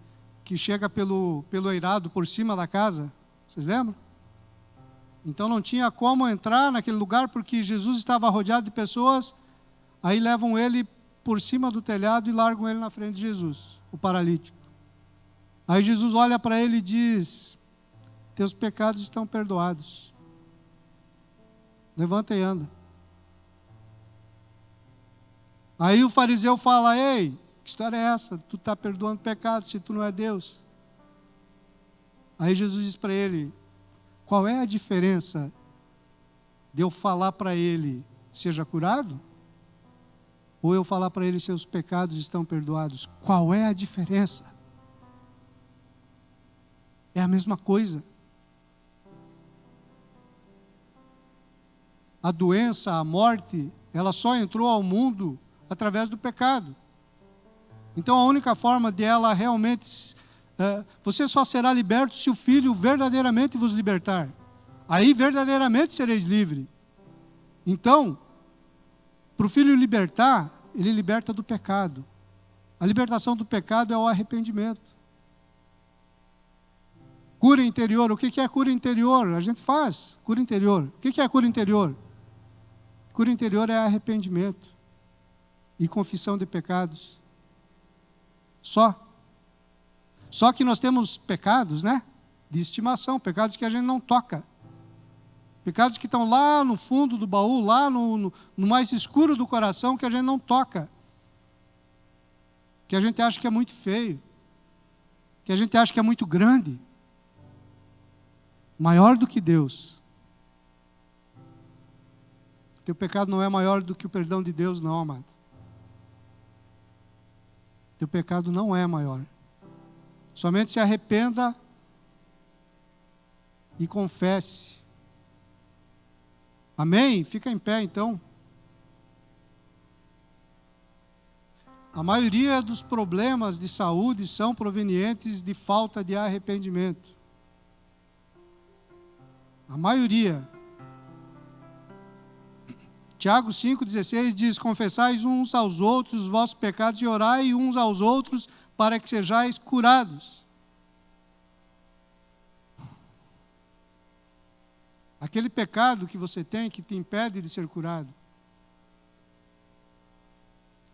chega pelo eirado por cima da casa. Vocês lembram? Então não tinha como entrar naquele lugar porque Jesus estava rodeado de pessoas. Aí levam ele por cima do telhado e largam ele na frente de Jesus, o paralítico. Aí Jesus olha para ele e diz: teus pecados estão perdoados. Levanta e anda. Aí o fariseu fala: ei, que história é essa? Tu está perdoando pecados se tu não é Deus. Aí Jesus diz para ele: qual é a diferença de eu falar para ele, seja curado? Ou eu falar para ele, seus pecados estão perdoados? Qual é a diferença? É a mesma coisa. A doença, a morte, ela só entrou ao mundo através do pecado. Então a única forma de ela realmente Você só será liberto se o Filho verdadeiramente vos libertar. Aí verdadeiramente sereis livres. Então, para o Filho libertar, Ele liberta do pecado. A libertação do pecado é o arrependimento. Cura interior. O que é cura interior? A gente faz cura interior. O que é cura interior? Cura interior é arrependimento e confissão de pecados. Só que nós temos pecados, né? De estimação, pecados que a gente não toca. Pecados que estão lá no fundo do baú, lá no mais escuro do coração, que a gente não toca. Que a gente acha que é muito feio. Que a gente acha que é muito grande. Maior do que Deus. Teu pecado não é maior do que o perdão de Deus, não, amado. Teu pecado não é maior. Somente se arrependa e confesse. Amém? Fica em pé, então. A maioria dos problemas de saúde são provenientes de falta de arrependimento. A maioria. Tiago 5,16 diz: confessais uns aos outros os vossos pecados e orai uns aos outros para que sejais curados. Aquele pecado que você tem que te impede de ser curado.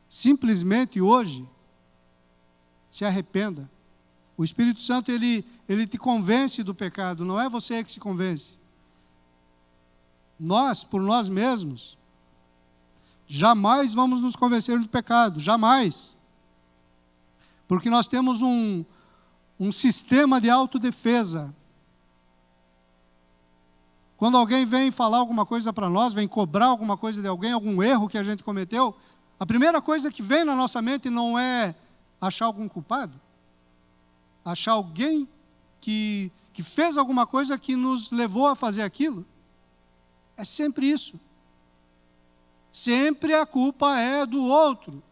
Simplesmente hoje, se arrependa. O Espírito Santo, ele te convence do pecado, não é você que se convence. Nós, por nós mesmos, jamais vamos nos convencer do pecado, jamais. Porque nós temos um sistema de autodefesa. Quando alguém vem falar alguma coisa para nós, vem cobrar alguma coisa de alguém, algum erro que a gente cometeu, a primeira coisa que vem na nossa mente não é achar algum culpado, achar alguém que fez alguma coisa que nos levou a fazer aquilo. É sempre isso. Sempre a culpa é do outro.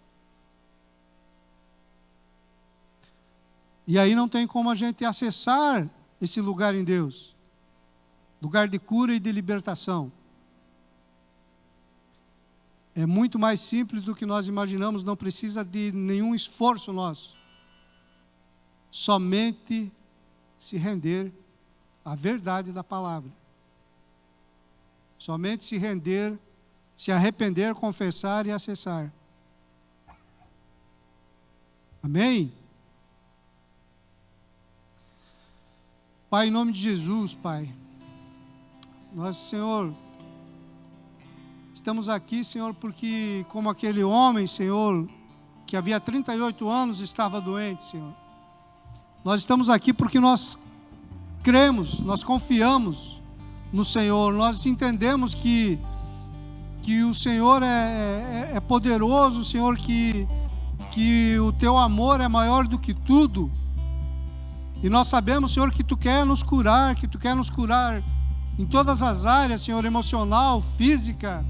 E aí não tem como a gente acessar esse lugar em Deus. Lugar de cura e de libertação. É muito mais simples do que nós imaginamos, não precisa de nenhum esforço nosso. Somente se render à verdade da palavra. Somente se render, se arrepender, confessar e acessar. Amém? Pai, em nome de Jesus, Pai, nós, Senhor, estamos aqui, Senhor, porque como aquele homem, Senhor, que havia 38 anos estava doente, Senhor. Nós estamos aqui porque nós cremos, nós confiamos no Senhor, nós entendemos que o Senhor é poderoso, Senhor, que o Teu amor é maior do que tudo. E nós sabemos, Senhor, que Tu quer nos curar, em todas as áreas, Senhor, emocional, física.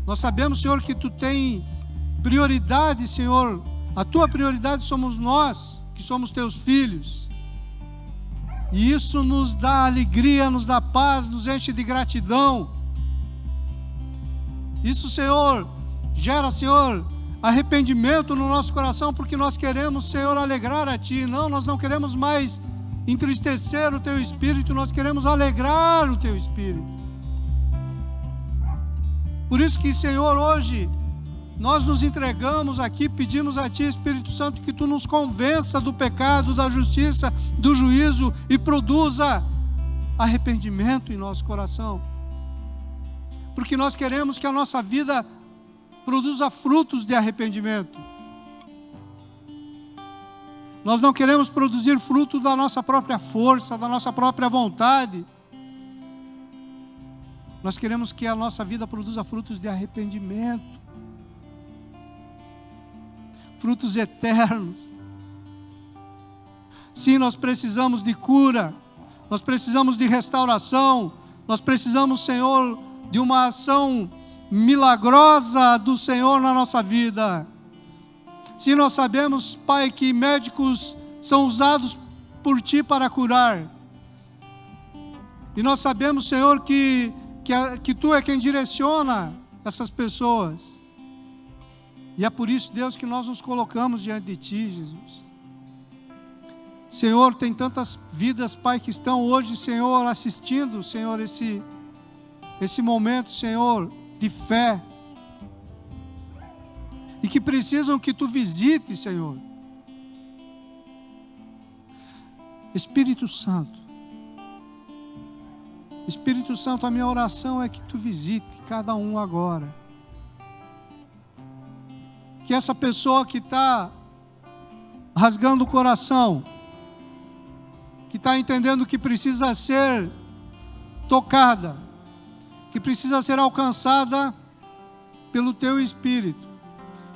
Nós sabemos, Senhor, que Tu tem prioridade, Senhor. A Tua prioridade somos nós, que somos Teus filhos. E isso nos dá alegria, nos dá paz, nos enche de gratidão. Isso, Senhor, gera, Senhor, arrependimento no nosso coração, porque nós queremos, Senhor, alegrar a Ti. Não, nós não queremos mais entristecer o Teu Espírito, nós queremos alegrar o Teu Espírito. Por isso que, Senhor, hoje nós nos entregamos aqui, pedimos a Ti, Espírito Santo, que Tu nos convença do pecado, da justiça, do juízo e produza arrependimento em nosso coração. Porque nós queremos que a nossa vida produza frutos de arrependimento. Nós não queremos produzir fruto da nossa própria força, da nossa própria vontade. Nós queremos que a nossa vida produza frutos de arrependimento. Frutos eternos. Sim, nós precisamos de cura, nós precisamos de restauração, nós precisamos, Senhor, de uma ação milagrosa do Senhor na nossa vida. Sim, nós sabemos, Pai, que médicos são usados por Ti para curar. E nós sabemos, Senhor, que Tu é quem direciona essas pessoas. E é por isso, Deus, que nós nos colocamos diante de Ti, Jesus. Senhor, tem tantas vidas, Pai, que estão hoje, Senhor, assistindo, Senhor, esse momento, Senhor, de fé. E que precisam que Tu visite, Senhor. Espírito Santo, a minha oração é que Tu visite cada um agora. Que essa pessoa que está rasgando o coração, que está entendendo que precisa ser tocada, que precisa ser alcançada pelo Teu Espírito,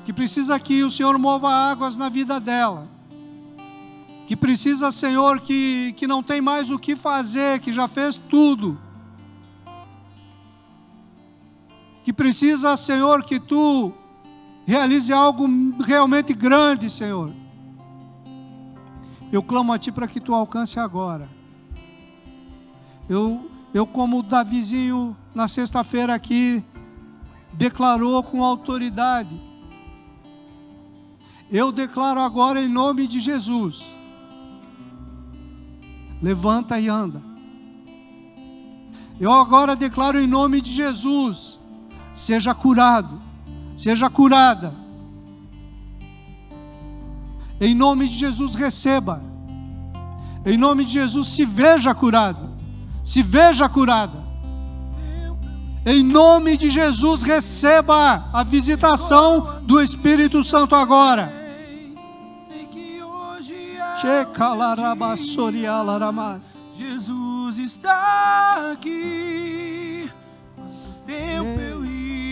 que precisa que o Senhor mova águas na vida dela, que precisa, Senhor, que não tem mais o que fazer, que já fez tudo, que precisa, Senhor, que Tu realize algo realmente grande, Senhor. Eu clamo a Ti para que Tu alcance agora. Eu como Davizinho na sexta-feira aqui declarou com autoridade, eu declaro agora em nome de Jesus: levanta e anda. Eu agora declaro em nome de Jesus: seja curado, seja curada. Em nome de Jesus, receba. Em nome de Jesus, se veja curado, se veja curada. Em nome de Jesus, receba a visitação do Espírito Santo agora. Jesus está aqui. Tempo eu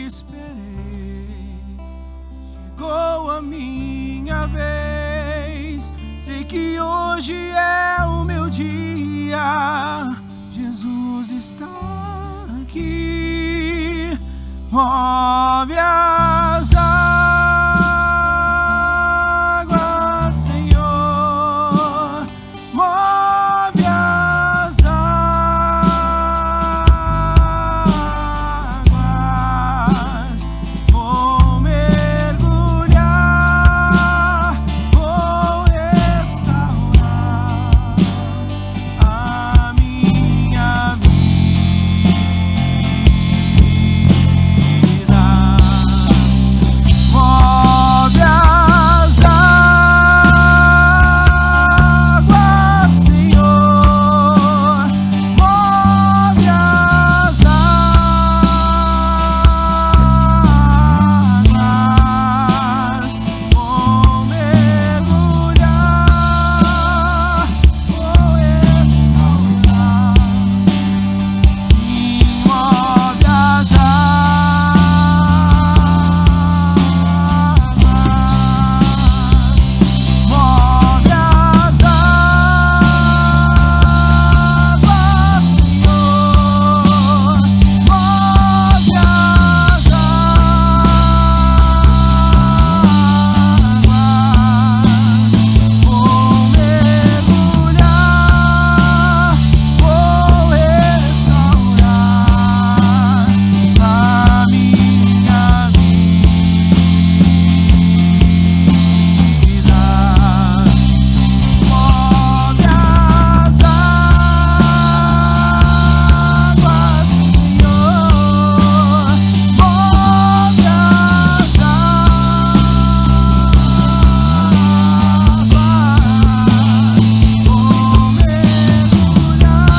esperei, chegou a minha vez. Sei que hoje é o meu dia. Jesus está aqui. Move as águas, Senhor. Move as águas. Vou mergulhar, vou restaurar a minha vida. Move as águas, Senhor. Move as águas. Vou mergulhar, vou restaurar. Sim, move as águas. Move as águas, Senhor. Move as águas. Vou mergulhar, vou restaurar a minha vida. Move as águas, Senhor. Move as águas. Vou mergulhar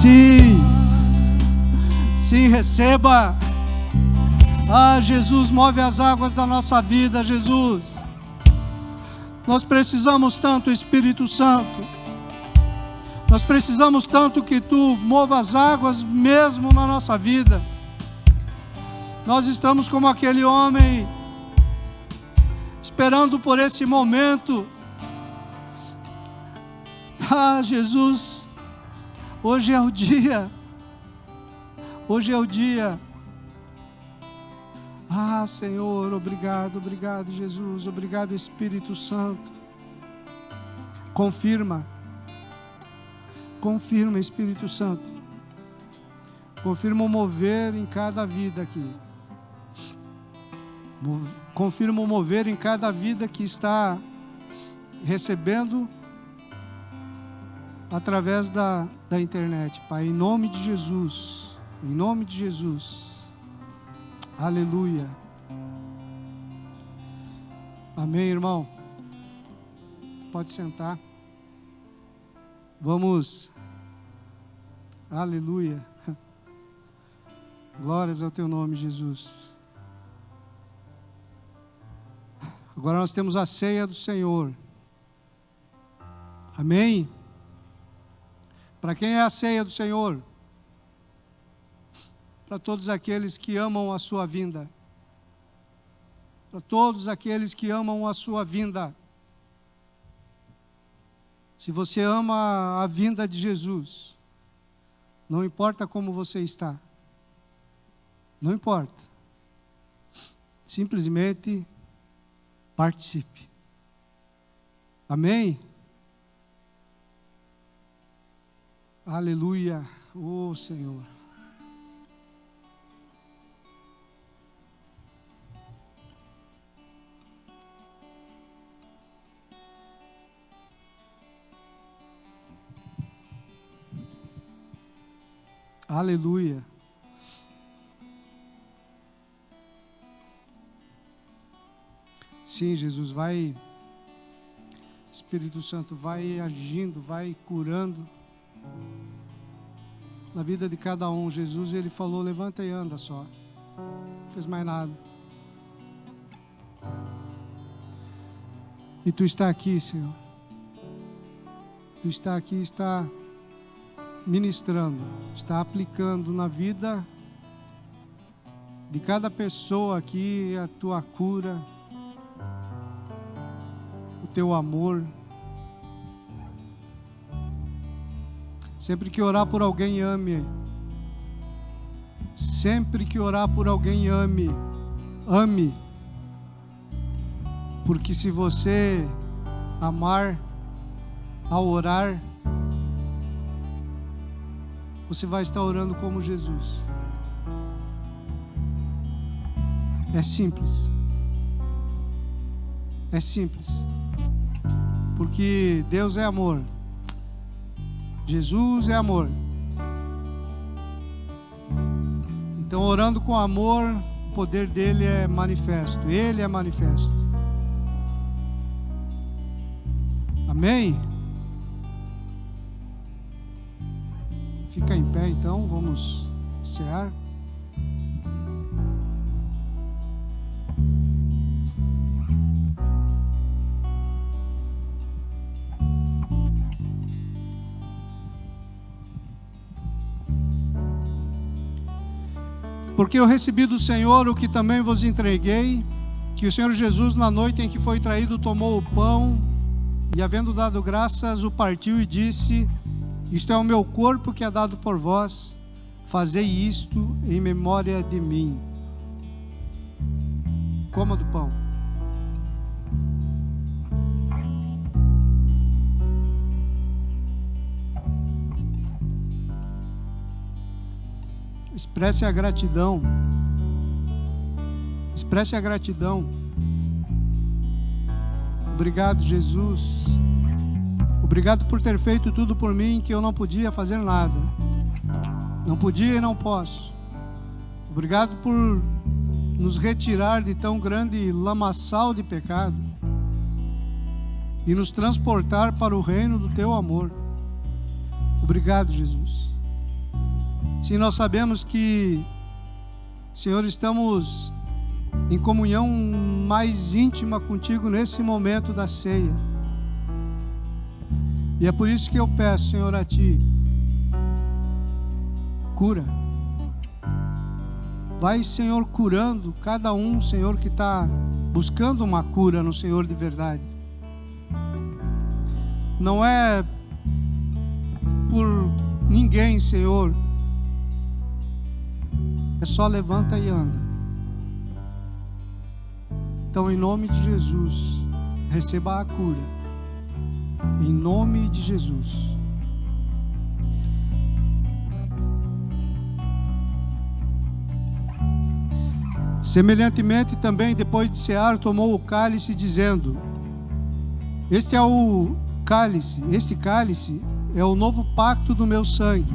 Sim, sim, receba. Ah, Jesus, move as águas da nossa vida, Jesus. Nós precisamos tanto, Espírito Santo. Nós precisamos tanto que Tu mova as águas mesmo na nossa vida. Nós estamos como aquele homem, esperando por esse momento. Ah, Jesus, hoje é o dia Hoje é o dia. Ah, Senhor, obrigado, obrigado, Jesus, obrigado, Espírito Santo. Confirma, Espírito Santo. Confirma o mover em cada vida aqui. Confirma o mover em cada vida que está recebendo através da internet, Pai, em nome de Jesus. Em nome de Jesus. Aleluia. Amém, irmão? Pode sentar. Vamos. Aleluia. Glórias ao teu nome, Jesus. Agora nós temos a ceia do Senhor. Amém? Para quem é a ceia do Senhor? Para todos aqueles que amam a sua vinda. Para todos aqueles que amam a sua vinda. Se você ama a vinda de Jesus, não importa como você está. Não importa. Simplesmente participe. Amém? Aleluia. Oh, Senhor. Aleluia. Sim, Jesus, vai, Espírito Santo, vai agindo, vai curando na vida de cada um. Jesus, ele falou, levanta e anda só. Não fez mais nada. E tu está aqui, Senhor. Tu está aqui, está ministrando, está aplicando na vida de cada pessoa aqui a tua cura, o teu amor. Sempre que orar por alguém, ame. Sempre que orar por alguém, ame. Ame. Porque se você amar ao orar, você vai estar orando como Jesus. É simples. É simples. Porque Deus é amor. Jesus é amor. Então, orando com amor, o poder dele é manifesto. Ele é manifesto. Amém? Fica em pé então, vamos cear. Porque eu recebi do Senhor o que também vos entreguei, que o Senhor Jesus, na noite em que foi traído, tomou o pão e, havendo dado graças, o partiu e disse: isto é o meu corpo que é dado por vós, fazei isto em memória de mim. Coma do pão. Expresse a gratidão. Expresse a gratidão. Obrigado, Jesus. Obrigado por ter feito tudo por mim, que eu não podia fazer nada. Não podia e não posso. Obrigado por nos retirar de tão grande lamaçal de pecado e nos transportar para o reino do teu amor. Obrigado, Jesus. Sim, nós sabemos que, Senhor, estamos em comunhão mais íntima contigo nesse momento da ceia. E é por isso que eu peço, Senhor, a Ti, cura. Vai, Senhor, curando cada um, Senhor, que está buscando uma cura no Senhor de verdade. Não é por ninguém, Senhor, É só levanta e anda. Então, em nome de Jesus, receba a cura. Em nome de Jesus. Semelhantemente também, depois de cear, tomou o cálice, dizendo: Este cálice é o novo pacto do meu sangue.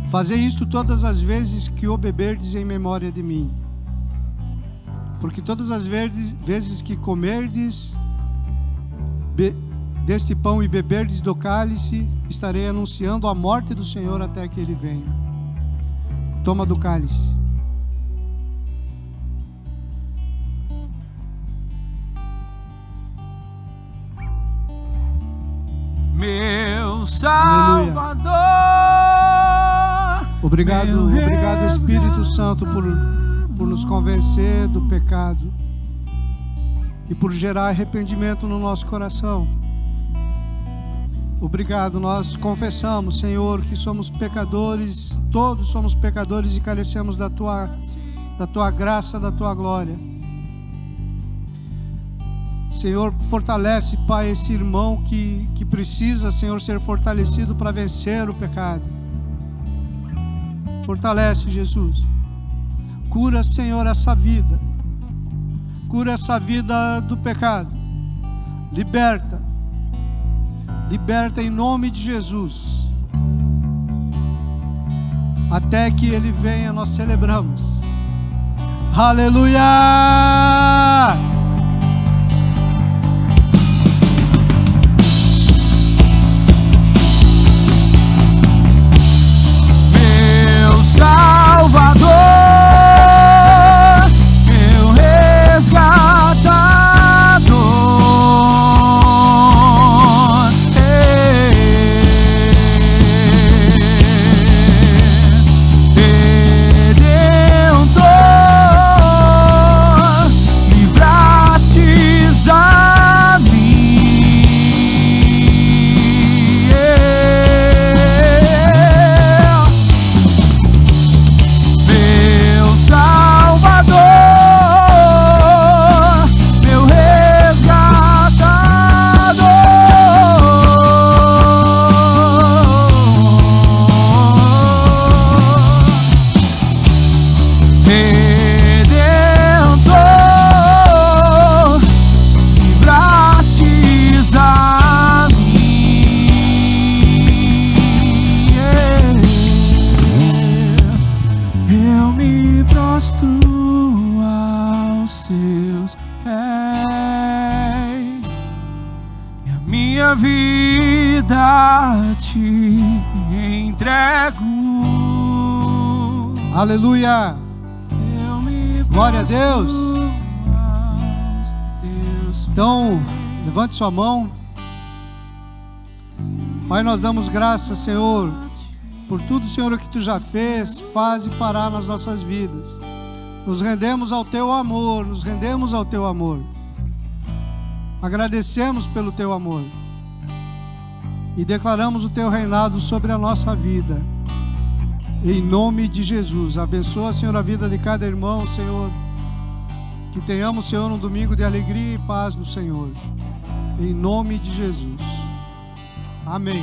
Fazei isto todas as vezes que o beberdes em memória de mim. Porque todas as vezes que comerdes deste pão e beberdes do cálice, estarei anunciando a morte do Senhor até que Ele venha. Toma do cálice. Meu Salvador. Obrigado, Espírito Santo, por nos convencer do pecado e por gerar arrependimento no nosso coração. Obrigado, nós confessamos, Senhor, que somos pecadores, todos somos pecadores e carecemos da tua graça, da tua glória. Senhor, fortalece, Pai, esse irmão que precisa, Senhor, ser fortalecido para vencer o pecado. Fortalece, Jesus. Cura, Senhor, essa vida. Cura essa vida do pecado. Liberta. Liberta em nome de Jesus. Até que Ele venha, nós celebramos. Aleluia! Salvador, meu resgatador, Redentor, livrastes a mim. Vida te entrego. Aleluia. Glória a Deus. Então, levante sua mão. Pai, nós damos graças, Senhor, por tudo, Senhor, que Tu já fez, faz e fará nas nossas vidas. Nos rendemos ao Teu amor, nos rendemos ao Teu amor. Agradecemos pelo Teu amor. E declaramos o Teu reinado sobre a nossa vida. Em nome de Jesus. Abençoa, Senhor, a vida de cada irmão, Senhor. Que tenhamos, Senhor, um domingo de alegria e paz no Senhor. Em nome de Jesus. Amém.